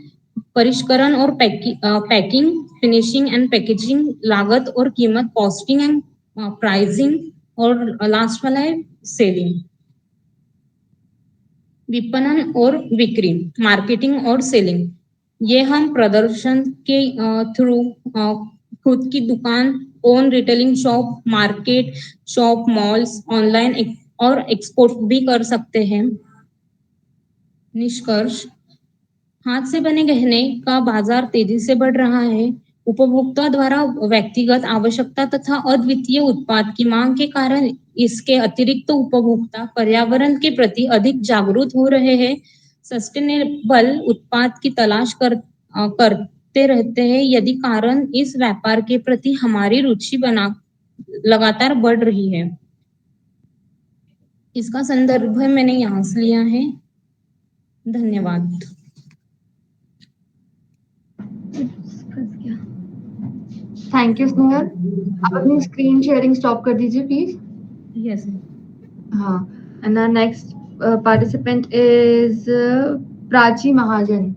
परिष्करण और पैकिंग, फिनिशिंग एंड पैकेजिंग, लागत और कीमत, कॉस्टिंग एंड प्राइसिंग, और लास्ट वाला है सेलिंग। विपणन और बिक्री, मार्केटिंग और सेलिंग। ये हम प्रदर्शन के थ्रू खुद की दुकान, own retailing shop, market shop, malls, online और एक्सपोर्ट भी कर सकते हैं। निष्कर्ष, हाथ से बने गहने का बाजार तेजी से बढ़ रहा है। उपभोक्ता द्वारा व्यक्तिगत आवश्यकता तथा अद्वितीय उत्पाद की मांग के कारण इसके अतिरिक्त उपभोक्ता पर्यावरण के प्रति अधिक जागरूक हो रहे हैं। सस्टेनेबल उत्पाद की तलाश करते रहते हैं। यदि कारण इस व्यापार के प्रति हमारी रुचि लगातार बढ़ रही है। इसका संदर्भ मैंने यहाँ से लिया है। धन्यवाद। Thank you Snehal. आप अपनी स्क्रीन शेयरिंग स्टॉप कर दीजिए प्लीज। यस। हाँ, and the next participant is Prachi Mahajan.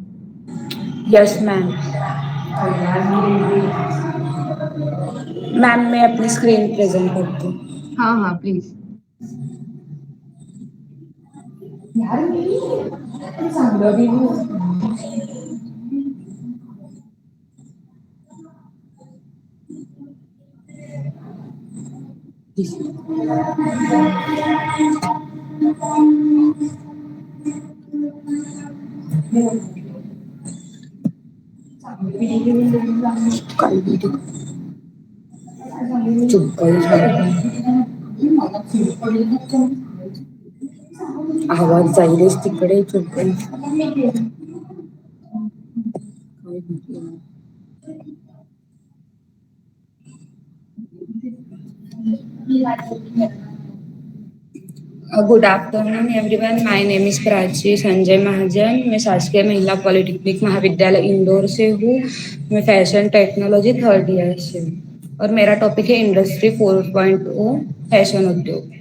Yes ma'am. Ma'am मैं अपनी स्क्रीन प्रेजेंट करती हूँ। हाँ हाँ प्लीज। आवाज जाईलच तिकडे चुप. Good afternoon everyone, my name is Prachi Sanjay Mahajan. मैं शासकीय महिला पॉलिटेक्निक महाविद्यालय इंदौर से हूँ। मैं फैशन टेक्नोलॉजी 3rd ईयर से हूँ और मेरा टॉपिक है इंडस्ट्री 4.0 फैशन उद्योग।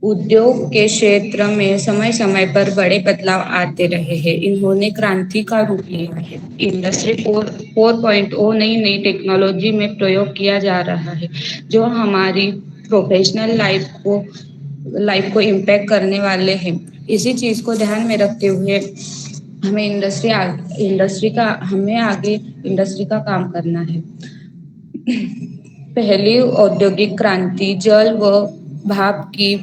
उद्योग के क्षेत्र में समय समय पर बड़े बदलाव आते रहे हैं। इन्होंने क्रांति का रूप लिया है। इंडस्ट्री 4.0 नई टेक्नोलॉजी में प्रयोग किया जा रहा है, जो हमारी प्रोफेशनल लाइफ को इम्पैक्ट करने वाले हैं। इसी चीज को ध्यान में रखते हुए हमें इंडस्ट्री का काम करना है। पहली औद्योगिक क्रांति जल व भाप की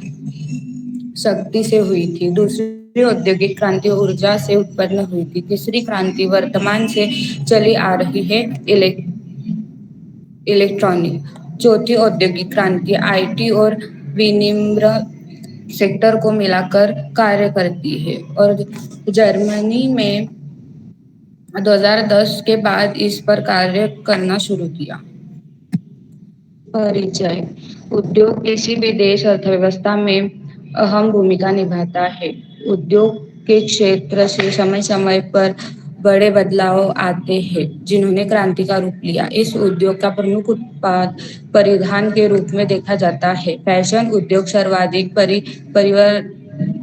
शक्ति से हुई थी। दूसरी औद्योगिक क्रांति ऊर्जा से उत्पन्न हुई थी। तीसरी क्रांति वर्तमान से चली आ रही है, इलेक्ट्रॉनिक। चौथी औद्योगिक क्रांति आईटी और विनिर्माण सेक्टर को मिलाकर कार्य करती है और जर्मनी में 2010 के बाद इस पर कार्य करना शुरू किया। परिचय। उद्योग किसी भी देश अर्थव्यवस्था में अहम भूमिका निभाता है। उद्योग के क्षेत्र से समय समय पर बड़े बदलाव आते हैं जिन्होंने क्रांति का रूप लिया। इस उद्योग का प्रमुख उत्पाद परिधान के रूप में देखा जाता है। फैशन उद्योग सर्वाधिक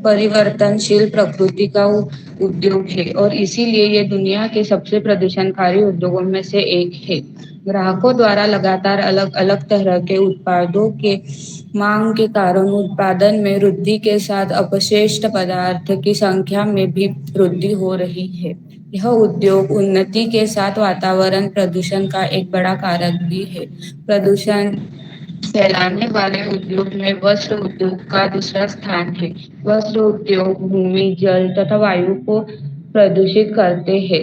परिवर्तनशील प्रकृति का उद्योग है और इसीलिए ये दुनिया के सबसे प्रदूषणकारी उद्योगों में से एक है। ग्राहकों द्वारा लगातार अलग अलग तरह के उत्पादों के मांग के कारण उत्पादन में वृद्धि के साथ अपशिष्ट पदार्थ की संख्या में भी वृद्धि हो रही है। यह उद्योग उन्नति के साथ वातावरण प्रदूषण का एक बड़ा कारक भी है। प्रदूषण फैलाने वाले उद्योग में वस्त्र उद्योग का दूसरा स्थान है। वस्त्र उद्योग भूमि, जल तथा वायु को प्रदूषित करते हैं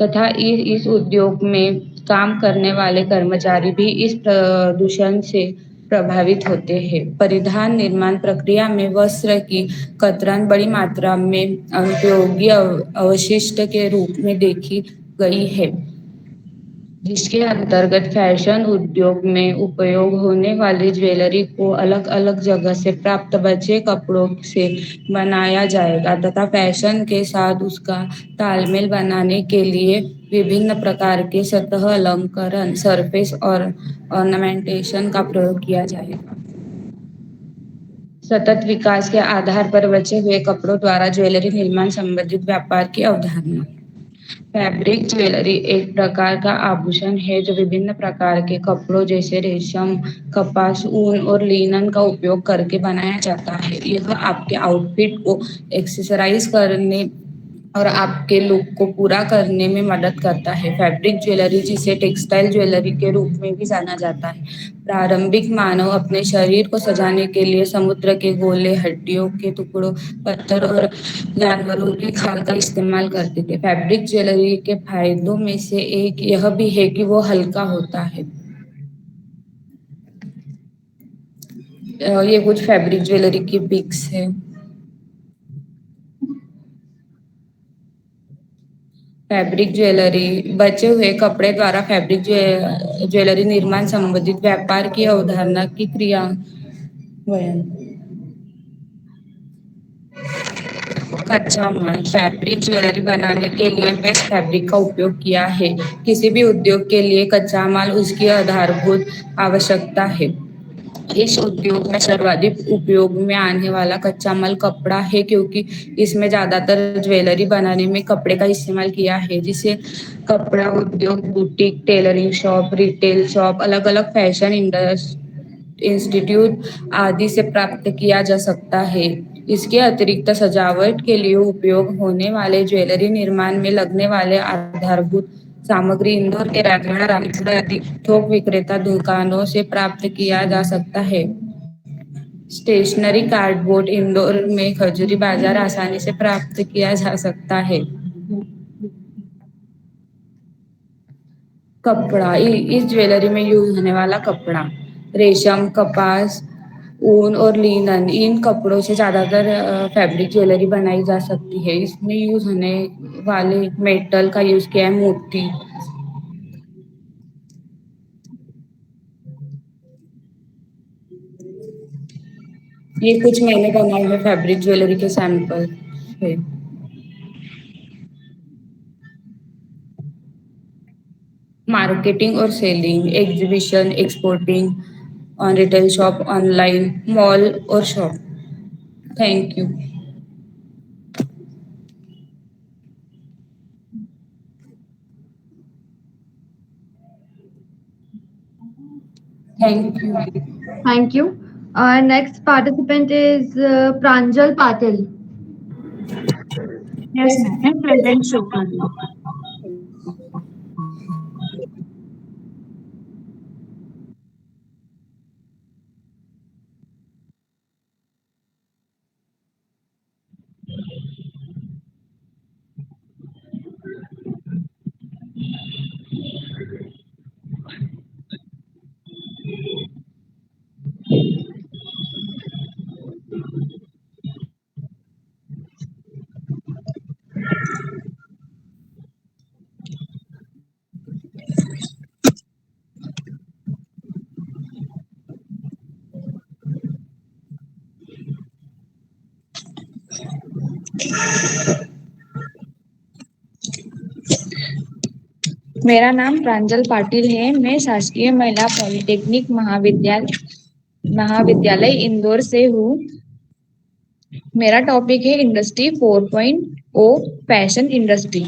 तथा इस उद्योग में काम करने वाले कर्मचारी भी इस प्रदूषण से प्रभावित होते हैं। परिधान निर्माण प्रक्रिया में वस्त्र की कतरन बड़ी मात्रा में अनुपयोगी अवशिष्ट के रूप में देखी गई है, जिसके अंतर्गत फैशन उद्योग में उपयोग होने वाली ज्वेलरी को अलग अलग जगह से प्राप्त बचे कपड़ों से बनाया जाएगा तथा फैशन के साथ उसका तालमेल बनाने के लिए विभिन्न प्रकार के सतह अलंकरण सरफेस और ऑर्नामेंटेशन का प्रयोग किया जाएगा। सतत विकास के आधार पर बचे हुए कपड़ों द्वारा ज्वेलरी निर्माण संबंधित व्यापार की अवधारणा। फैब्रिक ज्वेलरी एक प्रकार का आभूषण है जो विभिन्न प्रकार के कपड़ों जैसे रेशम, कपास, ऊन और लिनन का उपयोग करके बनाया जाता है। यह आपके आउटफिट को एक्सेसराइज करने और आपके लुक को पूरा करने में मदद करता है। फैब्रिक ज्वेलरी, जिसे टेक्सटाइल ज्वेलरी के रूप में भी जाना जाता है, प्रारंभिक मानव अपने शरीर को सजाने के लिए समुद्र के गोले, हड्डियों के टुकड़ों, पत्थर और जानवरों की खाल का इस्तेमाल करते थे। फैब्रिक ज्वेलरी के फायदों में से एक यह भी है कि वो हल्का होता है। ये कुछ फैब्रिक ज्वेलरी की पिक्स है। फैब्रिक ज्वेलरी, बचे हुए कपड़े द्वारा फैब्रिक ज्वेलरी निर्माण संबंधित व्यापार की अवधारणा की क्रियान्वयन। कच्चा माल, फैब्रिक ज्वेलरी बनाने के लिए बेस्ट फैब्रिक का उपयोग किया है। किसी भी उद्योग के लिए कच्चा माल उसकी आधारभूत आवश्यकता है। इस उद्योग में सर्वाधिक उपयोग में आने वाला कच्चा माल कपड़ा है, क्योंकि इसमें ज्यादातर ज्वेलरी बनाने में कपड़े का इस्तेमाल किया है, जिसे कपड़ा उद्योग, boutique, tailoring shop, retail shop, अलग अलग फैशन इंस्टीट्यूट आदि से प्राप्त किया जा सकता है। इसके अतिरिक्त सजावट के लिए उपयोग होने वाले ज्वेलरी निर्माण में लगने वाले आधारभूत सामग्री इंदौर के राजवाड़ा, रानीपुरा आदि थोक विक्रेता दुकानों से प्राप्त किया जा सकता है। स्टेशनरी, कार्डबोर्ड इंदौर में खजूरी बाजार आसानी से प्राप्त किया जा सकता है। कपड़ा, इस ज्वेलरी में यूज होने वाला कपड़ा रेशम, कपास, ऊन और लिनन, इन कपड़ों से ज्यादातर फैब्रिक ज्वेलरी बनाई जा सकती है। इसमें यूज होने वाले मेटल का यूज किया है मोती। ये कुछ मैंने बनाए हुए फैब्रिक ज्वेलरी के सैंपल है। मार्केटिंग और selling, exhibition, exporting, on retail shop, online, mall और shop. Thank you. Thank you. Thank you. Our next participant is Pranjal Patil. Yes, ma'am. Present, Shukran. मेरा नाम प्रांजल पाटिल है। मैं शासकीय महिला पॉलिटेक्निक महाविद्यालय इंदौर से हूँ। मेरा टॉपिक है industry 4.0 fashion industry.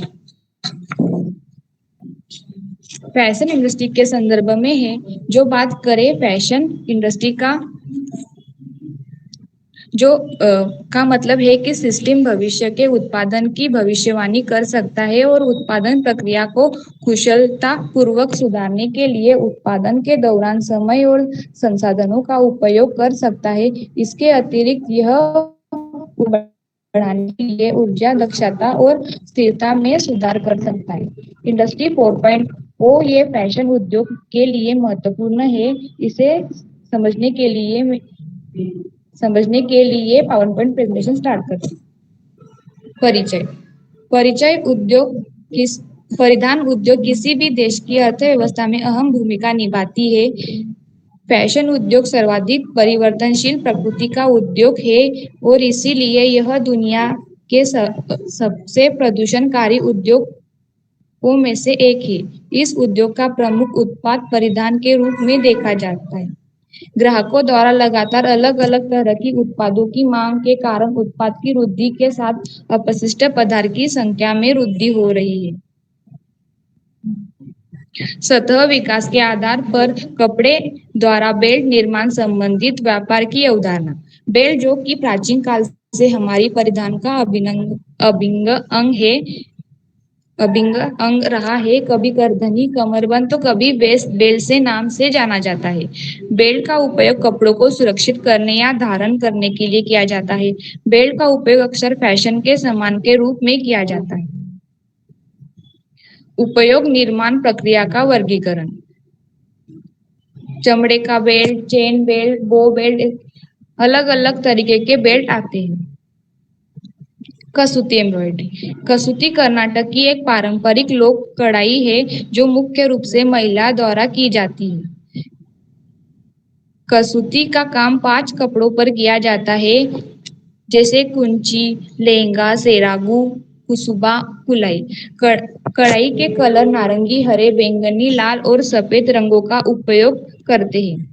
Fashion industry के संदर्भ में है, जो बात करें फैशन इंडस्ट्री का का मतलब है कि सिस्टम भविष्य के उत्पादन की भविष्यवाणी कर सकता है और उत्पादन प्रक्रिया को कुशलता पूर्वक सुधारने के लिए उत्पादन के दौरान समय और संसाधनों का उपयोग कर सकता है। इसके अतिरिक्त यह बढ़ाने के लिए ऊर्जा दक्षता और स्थिरता में सुधार कर सकता है। इंडस्ट्री 4.0 ये फैशन उद्योग के लिए महत्वपूर्ण है। इसे समझने के लिए पावरपॉइंट प्रेजेंटेशन स्टार्ट करते हैं। परिचय परिधान उद्योग किसी भी देश की अर्थव्यवस्था में अहम भूमिका निभाती है। फैशन उद्योग सर्वाधिक परिवर्तनशील प्रकृति का उद्योग है और इसीलिए यह दुनिया के सबसे प्रदूषणकारी उद्योगों में से एक है। इस उद्योग का प्रमुख उत्पाद परिधान के रूप में देखा जाता है। ग्राहकों द्वारा लगातार अलग अलग तरह की उत्पादों की मांग के कारण उत्पाद की वृद्धि के साथ अपशिष्ट पदार्थ की संख्या में वृद्धि हो रही है। सतह विकास के आधार पर कपड़े द्वारा बेल्ट निर्माण संबंधित व्यापार की अवधारणा। बेल्ट, जो कि प्राचीन काल से हमारी परिधान का अभिन्न अंग रहा है, कभी गर्दनी, कमरबंद तो कभी वेस्ट बेल्ट से नाम से जाना जाता है। बेल्ट का उपयोग कपड़ों को सुरक्षित करने या धारण करने के लिए किया जाता है। बेल्ट का उपयोग अक्सर फैशन के सामान के रूप में किया जाता है। उपयोग निर्माण प्रक्रिया का वर्गीकरण। चमड़े का बेल्ट, चेन बेल्ट, बो बेल्ट, अलग अलग तरीके के बेल्ट आते हैं। कसूती एम्ब्रॉयडरी। कसूती कर्नाटक की एक पारंपरिक लोक कढ़ाई है जो मुख्य रूप से महिला द्वारा की जाती है। कसूती का काम 5 कपड़ों पर किया जाता है, जैसे कुंची, लहंगा, सेरागू, कुसुबा, कुलाई। कढ़ाई के कलर नारंगी, हरे, बैंगनी, लाल और सफेद रंगों का उपयोग करते हैं।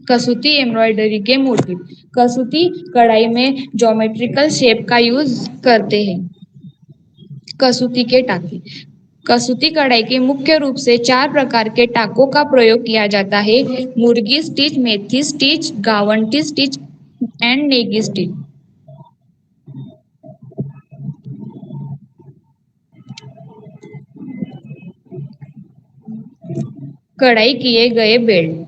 कसूती एम्ब्रॉयडरी के मोटिव। कसूती कढ़ाई में ज्योमेट्रिकल शेप का यूज करते हैं। कसूती के टाके। कसूती कढ़ाई के मुख्य रूप से 4 प्रकार के टाकों का प्रयोग किया जाता है: मुर्गी स्टिच, मेथी स्टिच, गावंटी स्टिच एंड नेगी स्टिच। कढ़ाई किए गए बेल्ट।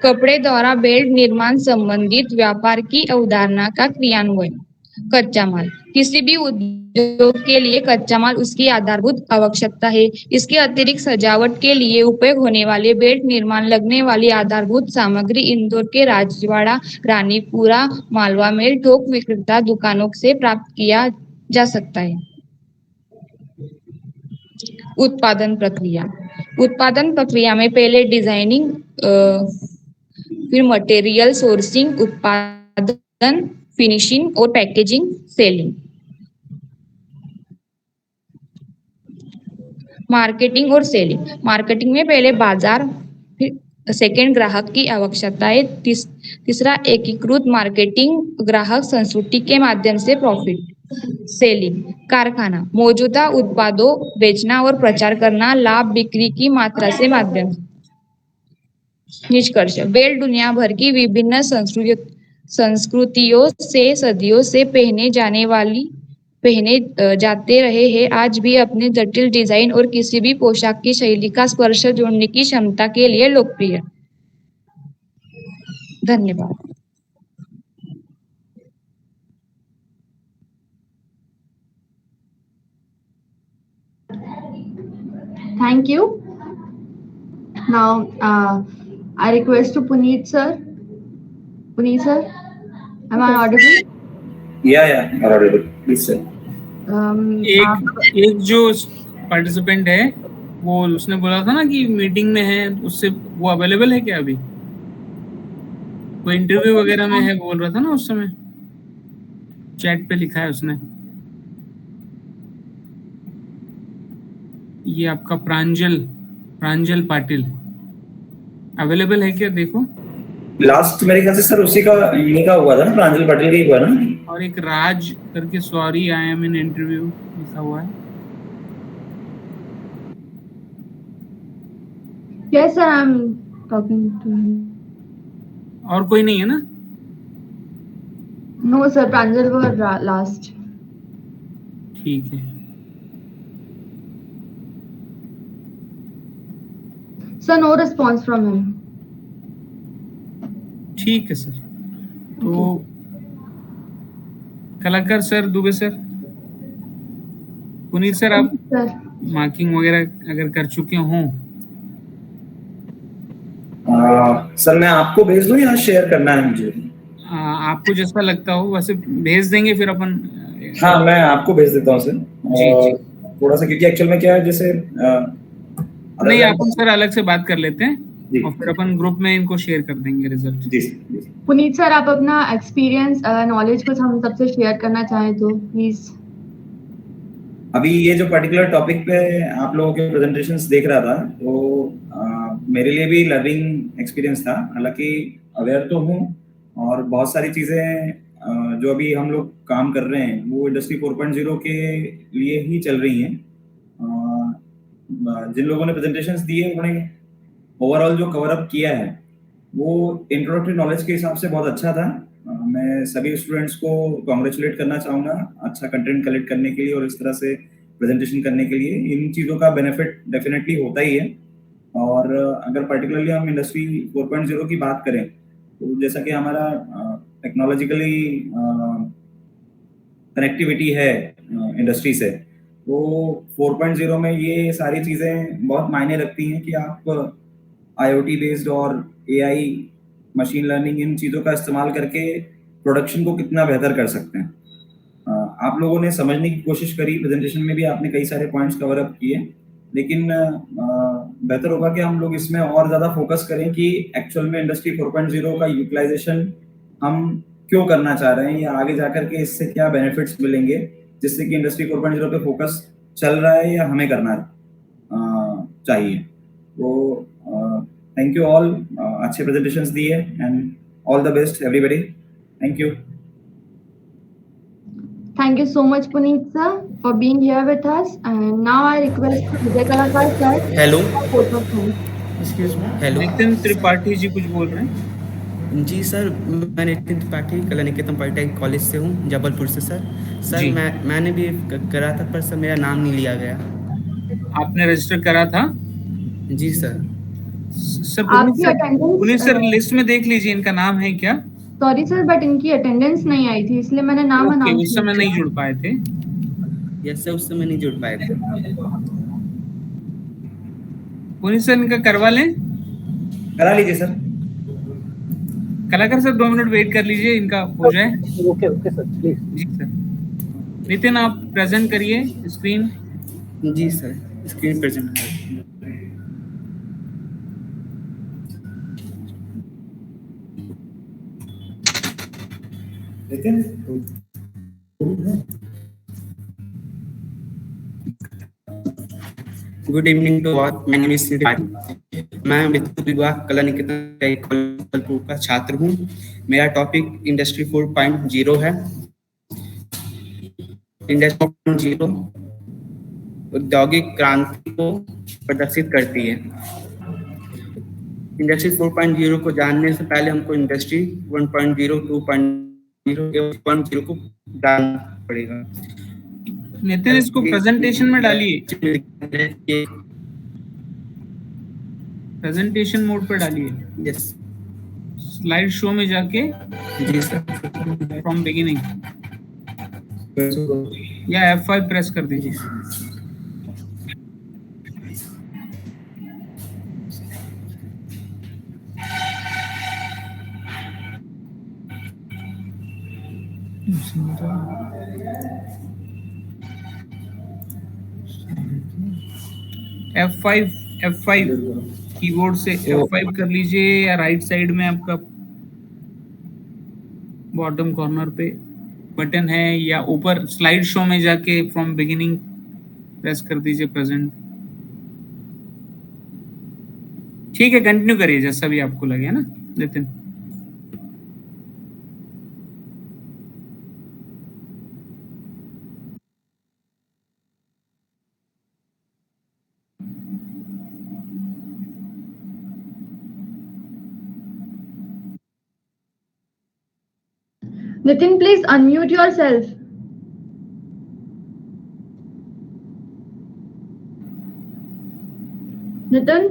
कपड़े द्वारा बेल्ट निर्माण संबंधित व्यापार की अवधारणा का क्रियान्वयन। कच्चा माल। किसी भी उद्योग के लिए कच्चा माल उसकी आधारभूत आवश्यकता है। इसके अतिरिक्त सजावट के लिए उपयोग होने वाले बेल्ट निर्माण लगने वाली आधारभूत सामग्री इंदौर के राजवाड़ा, रानीपुरा, मालवा में थोक विक्रेता दुकानों से प्राप्त किया जा सकता है। उत्पादन प्रक्रिया। उत्पादन प्रक्रिया में पहले डिजाइनिंग, फिर मटेरियल सोर्सिंग, उत्पादन, फिनिशिंग और पैकेजिंग, सेलिंग। मार्केटिंग और सेलिंग। मार्केटिंग में पहले बाजार, फिर सेकेंड ग्राहक की आवश्यकता है, तीसरा एकीकृत मार्केटिंग, ग्राहक संतुष्टि के माध्यम से प्रॉफिट। सेलिंग, कारखाना, मौजूदा उत्पादों बेचना और प्रचार करना, लाभ बिक्री की मात्रा से माध्यम। निष्कर्ष। बेल्ट दुनिया भर की विभिन्न संस्कृतियों से सदियों से पहने जाते रहे हैं। आज भी अपने जटिल डिजाइन और किसी भी पोशाक की शैली का स्पर्श जोड़ने की क्षमता के लिए लोकप्रिय। धन्यवाद। Thank you. Now, I request to Puneet sir. Puneet sir, am I audible? Yeah, you're audible. Please sir. एक जो पार्टिसिपेंट है वो उसने बोला था ना कि मीटिंग में है, उससे वो अवेलेबल है क्या अभी? वो इंटरव्यू वगैरह में है बोल रहा था ना उस समय। चैट पे लिखा है उसने। ये आपका प्रांजल पाटिल अवेलेबल है क्या, देखो। लास्ट मेरे ख्याल से सर उसी का इन्हीं का हुआ था ना, प्रांजल पाटिल का ही हुआ ना। और एक राज करके, sorry I am in interview लिखा हुआ है। Yes, sir, I'm talking to him. और कोई नहीं है ना? No, sir, Pranjal was last. ठीक है। Sir, no response from him. ठीक है सर। तो कलाकार sir, Dubey sir, Puneet sir, आप Sir, मार्किंग वगैरह अगर कर चुके हों। सर मैं आपको भेज दूं या शेयर करना है मुझे? आपको जैसा लगता हो वैसे भेज देंगे, फिर अपन। हाँ, मैं आपको भेज देता हूँ सर। जी। थोड़ा सा, क्योंकि एक्चुअल में क्या है, जैसे नहीं, अपन सर अलग से बात कर लेते हैं और फिर अपन ग्रुप में इनको शेयर कर देंगे रिजल्ट। जी। पुनीत सर, आप अपना एक्सपीरियंस नॉलेज कुछ हम सबसे शेयर करना चाहें तो प्लीज। अभी ये जो पर्टिकुलर टॉपिक पे आप लोगों के प्रेजेंटेशंस देख रहा था, तो मेरे लिए भी लर्निंग एक्सपीरियंस था। हालांकि अवेयर तो हूँ, और बहुत सारी चीज़ें जो अभी हम लोग काम कर रहे हैं वो इंडस्ट्री 4.0 के लिए ही चल रही हैं। जिन लोगों ने प्रेजेंटेशंस दिए उन्होंने ओवरऑल जो कवर अप किया है वो इंट्रोडक्टरी नॉलेज के हिसाब से बहुत अच्छा था। मैं सभी स्टूडेंट्स को कॉन्ग्रेचुलेट करना चाहूँगा अच्छा कंटेंट कलेक्ट करने के लिए और इस तरह से प्रेजेंटेशन करने के लिए। इन चीज़ों का बेनिफिट डेफिनेटली होता ही है। और अगर पर्टिकुलरली हम इंडस्ट्री 4.0 की बात करें, तो जैसा कि हमारा टेक्नोलॉजिकली कनेक्टिविटी है इंडस्ट्री से, तो 4.0 में ये सारी चीज़ें बहुत मायने रखती हैं कि आप IoT बेस्ड और AI, मशीन लर्निंग, इन चीज़ों का इस्तेमाल करके प्रोडक्शन को कितना बेहतर कर सकते हैं। आप लोगों ने समझने की कोशिश करी, प्रेजेंटेशन में भी आपने कई सारे पॉइंट्स कवर अप किए, लेकिन बेहतर होगा कि हम लोग इसमें और ज़्यादा फोकस करें कि एक्चुअल में इंडस्ट्री 4.0 का यूटिलाइजेशन हम क्यों करना चाह रहे हैं या आगे जाकर के इससे क्या बेनिफिट्स मिलेंगे, जिससे कि इंडस्ट्री 4.0 पे फोकस चल रहा है या हमें करना चाहिए। तो थैंक यू ऑल, अच्छे प्रेजेंटेशंस दिए and all the best everybody. Thank you. Thank you so much, Puneet sir, for being here with us. And now I request Vijay Kalakar sir. Hello. Excuse me, Hello. Nitin Tripathi ji कुछ बोल रहे हैं। जी sir, मैं नितिन त्रिपाठी कला निकेतन polytechnic college से हूँ, जबलपुर से sir. जी। मैंने भी करा था, पर सर मेरा नाम नहीं लिया गया। आपने रजिस्टर करा था? जी सर। सर आपकी attendance, पुनीत सर लिस्ट में देख लीजिए, इनका नाम है क्या? सॉरी सर, बट इनकी अटेंडेंस नहीं आई थी, इसलिए मैंने नाम ओके, अनाउंस उस समय नहीं जुड़ पाए थे। यस सर, उस समय नहीं जुड़ पाए थे। पुनीत सर इनका करवा लें? करा लीजिए सर। कलाकार सर 2 मिनट वेट कर लीजिए, इनका हो जाए। Okay sir, please. जी सर। नितिन आप प्रेजेंट करिए स्क्रीन। जी सर, स्क्रीन प्रेजेंट कर। Good evening to all, my name is मैं विद्युत विभाग कला निकेतन जबलपुर का छात्र हूँ। मेरा टॉपिक इंडस्ट्री 4.0 है। इंडस्ट्री 4.0 औद्योगिक क्रांति को प्रदर्शित करती है। इंडस्ट्री 4.0 को जानने से पहले हमको इंडस्ट्री 1.0, 2.0, 1.0 को जानना पड़ेगा। नितिन इसको प्रेजेंटेशन में डालिए, प्रेजेंटेशन मोड पर डालिए। यस। स्लाइड शो में जाके जी सर, फ्रॉम बिगिनिंग या F5 प्रेस कर दीजिए। F5 कीबोर्ड से F5 कर लीजिए, या राइट साइड में आपका बॉटम कॉर्नर पे बटन है, या ऊपर स्लाइड शो में जाके फ्रॉम बिगिनिंग प्रेस कर दीजिए प्रेजेंट। ठीक है, कंटिन्यू करिए जैसा भी आपको लगे, है ना Nitin. Nitin, please unmute yourself. Nitin?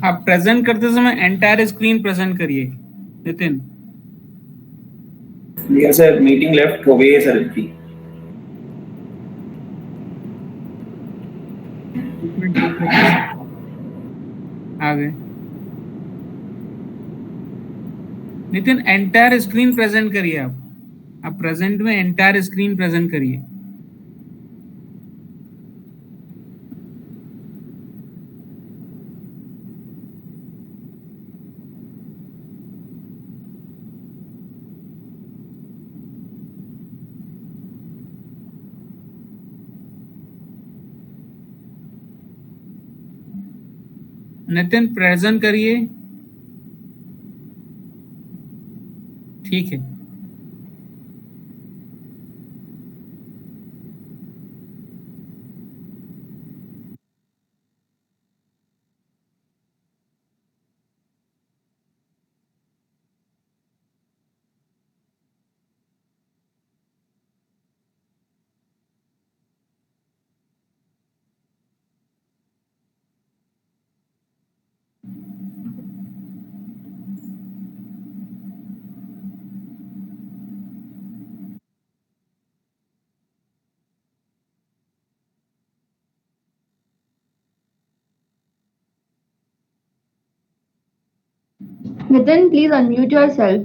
आप प्रेजेंट करते समय एंटायर स्क्रीन प्रेजेंट करिए नितिन। सर मीटिंग लेफ्ट हो गई है सर की। आ गए नितिन, एंटायर स्क्रीन प्रेजेंट करिए। आप प्रेजेंट में एंटायर स्क्रीन प्रेजेंट करिए। नितिन प्रेजेंट करिए। ठीक है, Nitin, please unmute yourself.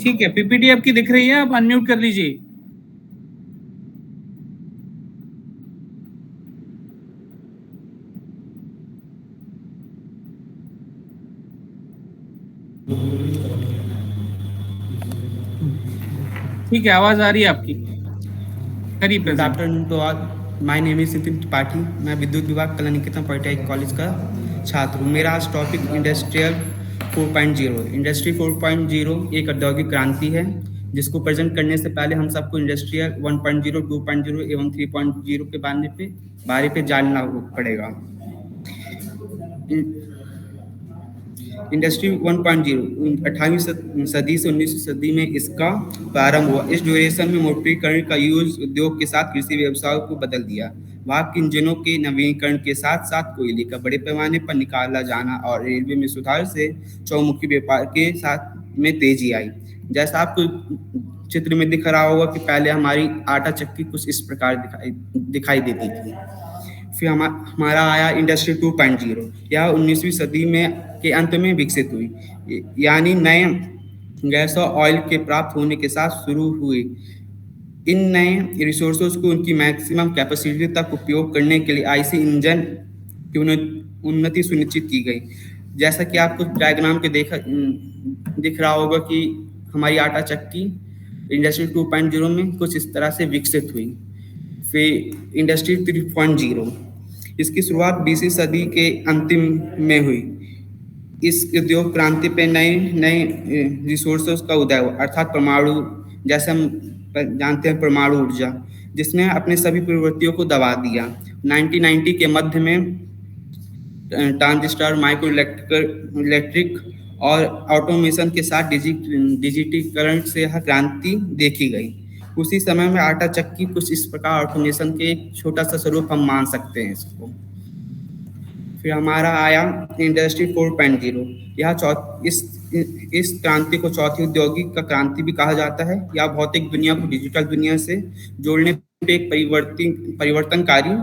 ठीक है, पीपीटी आपकी दिख रही है, आप अनम्यूट कर लीजिए। ठीक है, आवाज आ रही है आपकी, करिए good present. Afternoon to all. My name is Nitin Tripathi. मैं विद्युत विभाग कला निकेतन पॉलिटेक्निक कॉलेज का छात्र हूँ। मेरा आज टॉपिक इंडस्ट्रियल 4.0। इंडस्ट्री 4.0 एक औद्योगिक क्रांति है जिसको प्रेजेंट करने से पहले हम सबको इंडस्ट्रियल 1.0, 2.0 एवं 3.0 के बारे पे जानना पड़ेगा। इंडस्ट्री 1.0 18वीं सदी से 19वीं सदी में इसका प्रारंभ हुआ। इस ड्यूरेशन में मोटरीकरण का यूज उद्योग के साथ कृषि व्यवसाय को बदल दिया। वाहक इंजनों के नवीनीकरण के साथ साथ कोयले का बड़े पैमाने पर निकाला जाना और रेलवे में सुधार से चौमुखी व्यापार के साथ में तेजी आई। जैसा आपको चित्र में दिख रहा होगा कि पहले हमारी आटा चक्की कुछ इस प्रकार दिखाई देती थी। फिर हमारा आया इंडस्ट्री 2.0। यह 19वीं सदी में के अंत में विकसित हुई, यानी नए गैस और ऑयल के प्राप्त होने के साथ शुरू हुई। इन नए रिसोर्सेज को उनकी मैक्सिमम कैपेसिटी तक उपयोग करने के लिए आईसी इंजन की उन्नति सुनिश्चित की गई। जैसा कि आपको डायग्राम पे दिख रहा होगा कि हमारी आटा चक्की इंडस्ट्री 2.0 में कुछ इस तरह से विकसित हुई। फिर इंडस्ट्री 3.0, इसकी शुरुआत 20वीं सदी के अंतिम में हुई। इस उद्योग क्रांति पे नए रिसोर्सेज का उदय हुआ, अर्थात परमाणु, जैसे हम जानते हैं परमाणु ऊर्जा, जिसने अपने सभी प्रवृत्तियों को दबा दिया। 1990 के मध्य में ट्रांजिस्टर, माइक्रो इलेक्ट्रिक और ऑटोमेशन के साथ डिजिटीकरण से यह क्रांति देखी गई। उसी समय में आटा चक्की कुछ इस प्रकार ऑटोमेशन के एक छोटा सा स्वरूप हम मान सकते हैं इसको। फिर हमारा आया इंडस्ट्री 4.0। यह इस क्रांति को चौथी औद्योगिक का क्रांति भी कहा जाता है। यह भौतिक दुनिया को डिजिटल दुनिया से जोड़ने पे एक परिवर्तनकारी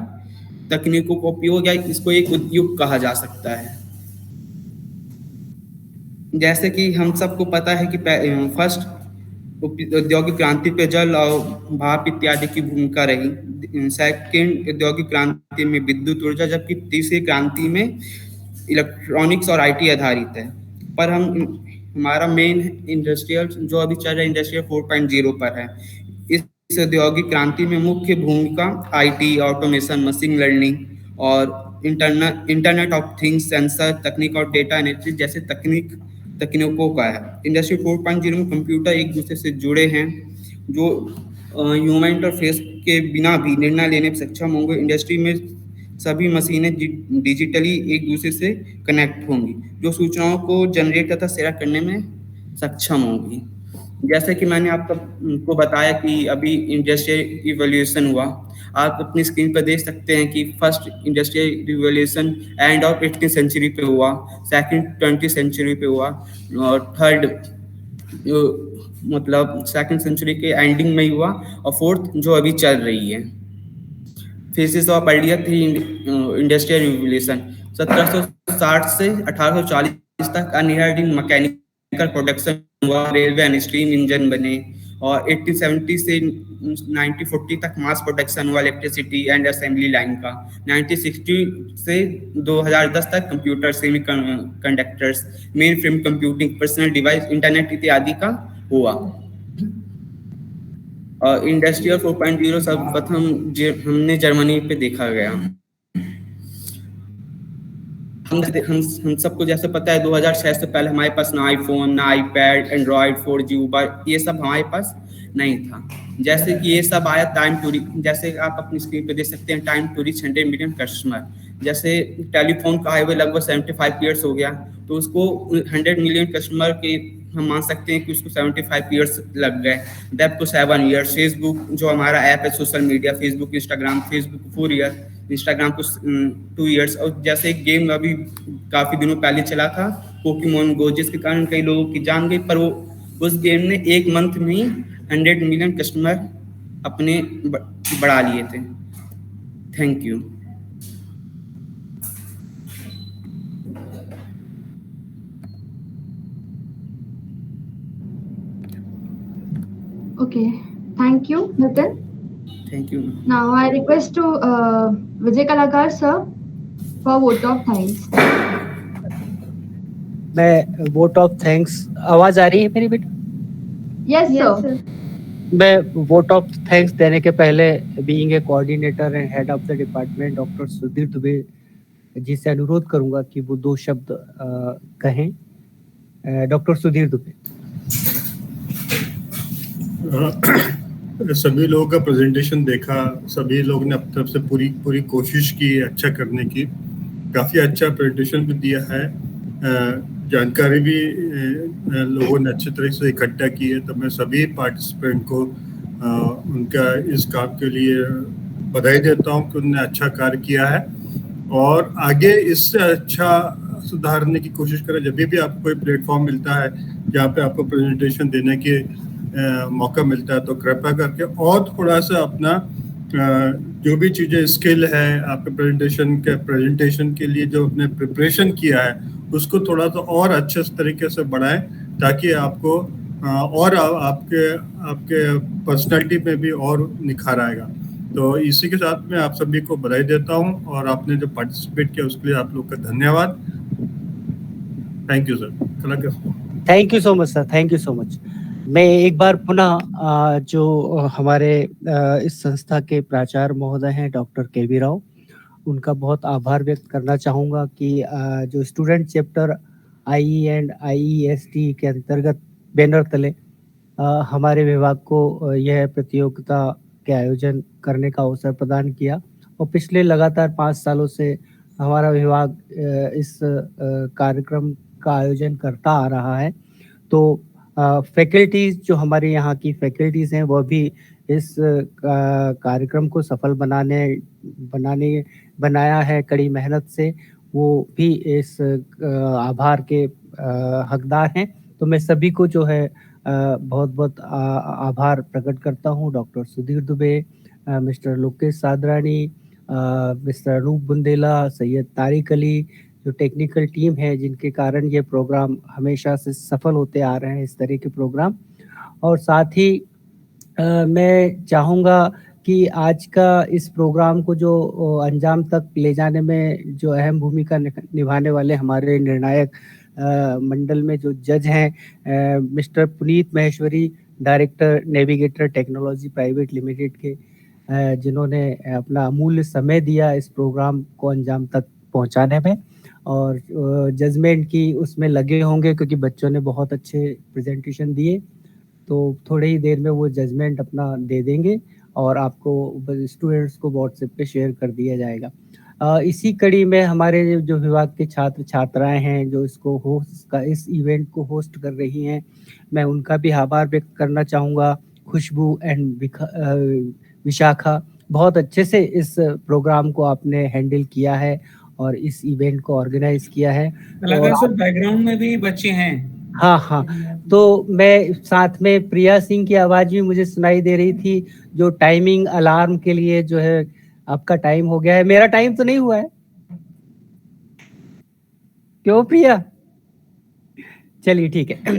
तकनीकों का उपयोग या इसको एक उद्योग कहा जा सकता है। जैसे कि हम सबको पता है कि फर्स्ट औद्योगिक क्रांति पे जल और भाप इत्यादि की भूमिका रही। सेकंड औद्योगिक क्रांति में विद्युत ऊर्जा, जबकि तीसरी क्रांति में इलेक्ट्रॉनिक्स और आईटी आधारित है। पर हमारा मेन इंडस्ट्रियल जो अभी चल रहा है इंडस्ट्रियल 4.0 पर है। इस औद्योगिक क्रांति में मुख्य भूमिका आईटी, ऑटोमेशन, मशीन लर्निंग और इंटरनेट ऑफ थिंग्स, सेंसर तकनीक और डेटा एनालिटिक्स जैसे तकनीकों का है। इंडस्ट्री 4.0 में कंप्यूटर एक दूसरे से जुड़े हैं जो ह्यूमन इंटरफेस के बिना भी निर्णय लेने में सक्षम होंगे। इंडस्ट्री में सभी मशीनें डिजिटली एक दूसरे से कनेक्ट होंगी जो सूचनाओं को जनरेट तथा शेयर करने में सक्षम होंगी। जैसे कि मैंने आपको बताया कि अभी इंडस्ट्रियल रिवॉल्यूशन हुआ। आप अपनी स्क्रीन पर देख सकते हैं कि first industrial revolution end of 18th century पे हुआ, सेकंड 20th सेंचुरी पे हुआ और थर्ड मतलब सेकंड सेंचुरी के एंडिंग में ही हुआ और फोर्थ जो अभी चल रही है। फेसेस ऑफ अर्लियर थी इंडस्ट्रियल रिवॉल्यूशन 1760 से 1840 तक अनहियर्ड मैकेनिकल प्रोडक्शन हुआ, रेलवे एंड स्टीम इंजन बने और 1870 से 1940 तक मास प्रोडक्शन हुआ इलेक्ट्रिसिटी एंड असेंबली लाइन का। 1960 से 2010 तक computer, semi conductors, main frame computing, personal device, internet इत्यादि का हुआ। और इंडस्ट्रियल 4.0 सर्वप्रथम हमने जर्मनी पे देखा गया। हम सबको जैसे पता है 2006 से पहले हमारे पास ना आईफोन, ना आईपैड, एंड्रॉयड, 4G, उबर, ये सब हमारे पास नहीं था। जैसे कि ये सब आया टाइम टू रीच, जैसे आप अपनी स्क्रीन पे देख सकते हैं time to reach 100 million customer. जैसे टेलीफोन का हाईवे लगभग 75 ईयर्स हो गया, तो उसको 100 मिलियन कस्टमर के हम मान सकते हैं कि उसको 75 ईयर्स लग गए, दैट टू 7 ईयर्स। फेसबुक जो हमारा ऐप है social media, Facebook, Instagram, Facebook 4 year, Instagram को 2 ईयर्स। और जैसे एक गेम अभी काफ़ी दिनों पहले चला था पोकेमॉन गो, जिसके कारण कई लोगों की जान गई, पर वो उस गेम ने 1 मंथ में ही 100 मिलियन कस्टमर अपने बढ़ा लिए थे। Thank you. Okay, thank you, Nitin. Thank you. Now I request to Vijay Kalakar sir for vote of thanks. मैं वोट ऑफ थैंक्स, आवाज आ रही है मेरी बेटा? Yes, sir. मैं वोट ऑफ थैंक्स देने के पहले being a coordinator and head of the department doctor Sudhir Dubey ji से अनुरोध करूंगा कि वो 2 शब्द कहें। डॉक्टर सुधीर दुबे। सभी लोगों का प्रेजेंटेशन देखा, सभी लोग ने अपनी तरफ से पूरी कोशिश की अच्छा करने की। काफ़ी अच्छा प्रेजेंटेशन भी दिया है, जानकारी भी लोगों ने अच्छी तरह से इकट्ठा की है। तो मैं सभी पार्टिसिपेंट को उनका इस काम के लिए बधाई देता हूं कि उन्होंने अच्छा कार्य किया है और आगे इससे अच्छा सुधारने की कोशिश करें। जब भी आपको कोई प्लेटफॉर्म मिलता है जहाँ पे आपको प्रेजेंटेशन देने के मौका मिलता है तो कृपया करके और थोड़ा सा अपना जो भी चीज़ें स्किल है आपके प्रेजेंटेशन के लिए जो आपने प्रिपरेशन किया है उसको थोड़ा सा और अच्छे तरीके से बढ़ाएं ताकि आपको और आपके पर्सनालिटी में भी और निखार आएगा। तो इसी के साथ मैं आप सभी को बधाई देता हूं और आपने जो पार्टिसिपेट किया उसके लिए आप लोग का धन्यवाद। Thank you sir. Thank you so much sir, thank you so much. मैं एक बार पुनः जो हमारे इस संस्था के प्राचार्य महोदय हैं डॉक्टर के.वी. राव, उनका बहुत आभार व्यक्त करना चाहूँगा कि जो student chapter I and IEST के अंतर्गत बैनर तले हमारे विभाग को यह प्रतियोगिता के आयोजन करने का अवसर प्रदान किया और पिछले लगातार 5 सालों से हमारा विभाग इस कार्यक्रम का आयोजन करता आ रहा है। तो फैकल्टीज जो हमारे यहाँ की फैकल्टीज हैं वह भी इस कार्यक्रम को सफल बनाया है कड़ी मेहनत से, वो भी इस आभार के हकदार हैं। तो मैं सभी को जो है बहुत बहुत आभार प्रकट करता हूँ। Doctor Sudhir Dubey, mister Lokesh Sadrani, mister Anup Bundela, Syed Tariq Ali, जो टेक्निकल टीम है जिनके कारण ये प्रोग्राम हमेशा से सफल होते आ रहे हैं, इस तरह के प्रोग्राम। और साथ ही मैं चाहूँगा कि आज का इस प्रोग्राम को जो अंजाम तक ले जाने में जो अहम भूमिका निभाने वाले हमारे निर्णायक मंडल में जो जज हैं, mister Puneet Maheshwari, director navigator technology private limited के, जिन्होंने अपना अमूल्य समय दिया इस प्रोग्राम को अंजाम तक पहुंचाने में, और जजमेंट की उसमें लगे होंगे क्योंकि बच्चों ने बहुत अच्छे प्रेजेंटेशन दिए। तो थोड़ी ही देर में वो जजमेंट अपना दे देंगे और आपको स्टूडेंट्स को व्हाट्सएप पे शेयर कर दिया जाएगा। इसी कड़ी में हमारे जो विभाग के छात्र छात्राएं हैं जो इस इवेंट को होस्ट कर रही हैं, मैं उनका भी आभार व्यक्त करना चाहूँगा। खुशबू एंड विशाखा, बहुत अच्छे से इस प्रोग्राम को आपने हैंडल किया है और इस इवेंट को ऑर्गेनाइज किया है। सर बैकग्राउंड में भी बच्चे हैं। हाँ, तो मैं साथ में प्रिया सिंह की आवाज भी मुझे सुनाई दे रही थी, जो टाइमिंग अलार्म के लिए जो है आपका टाइम हो गया है। मेरा टाइम तो नहीं हुआ है, क्यों प्रिया? चलिए ठीक है।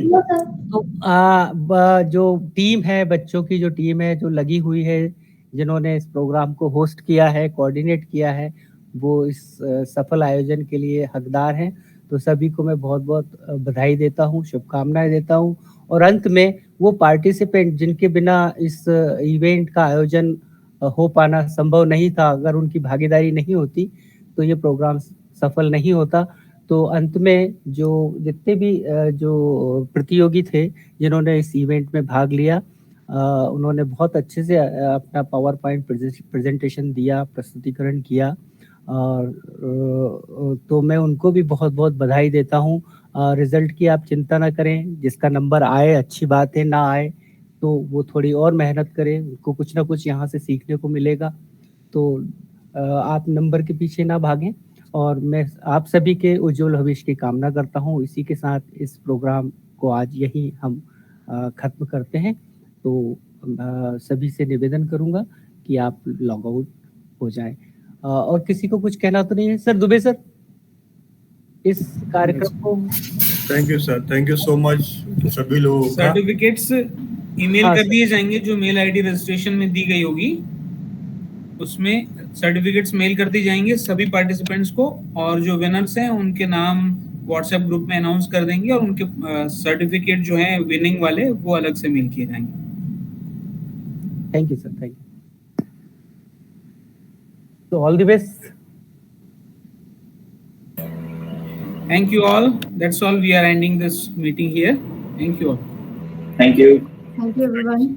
तो जो टीम है, बच्चों की जो टीम है जो लगी हुई है, जिन्होंने इस प्रोग्राम को होस्ट किया है, कोऑर्डिनेट किया है, वो इस सफल आयोजन के लिए हकदार हैं। तो सभी को मैं बहुत बहुत बधाई देता हूँ, शुभकामनाएं देता हूँ। और अंत में वो पार्टिसिपेंट जिनके बिना इस इवेंट का आयोजन हो पाना संभव नहीं था, अगर उनकी भागीदारी नहीं होती तो ये प्रोग्राम सफल नहीं होता। तो अंत में जो जितने भी जो प्रतियोगी थे जिन्होंने इस इवेंट में भाग लिया, उन्होंने बहुत अच्छे से अपना पावर पॉइंट प्रेजेंटेशन दिया, प्रस्तुतिकरण किया, और तो मैं उनको भी बहुत बहुत बधाई देता हूँ। रिजल्ट की आप चिंता ना करें, जिसका नंबर आए अच्छी बात है, ना आए तो वो थोड़ी और मेहनत करें, उनको कुछ ना कुछ यहाँ से सीखने को मिलेगा। तो आप नंबर के पीछे ना भागें, और मैं आप सभी के उज्जवल भविष्य की कामना करता हूँ। इसी के साथ इस प्रोग्राम को आज यही हम खत्म करते हैं। तो सभी से निवेदन करूँगा कि आप लॉग आउट हो जाएं। और किसी को कुछ कहना तो नहीं है? सर दुबे सर, इस कार्यक्रम को thank you sir, thank you so much सभी लोगों का। सर्टिफिकेट्स ईमेल कर दिए जाएंगे, जो मेल आईडी रजिस्ट्रेशन में दी गई होगी उसमें सर्टिफिकेट्स मेल कर दी जाएंगे सभी पार्टिसिपेंट्स को, और जो विनर्स हैं उनके नाम व्हाट्सएप ग्रुप में अनाउंस कर देंगे, और उनके सर्टिफिकेट जो हैं विनिंग वाले वो अलग से मेल किए जाएंगे। Thank you sir, thank you. So all the best. Thank you all. That's all. We are ending this meeting here. Thank you all. Thank you. Thank you everyone.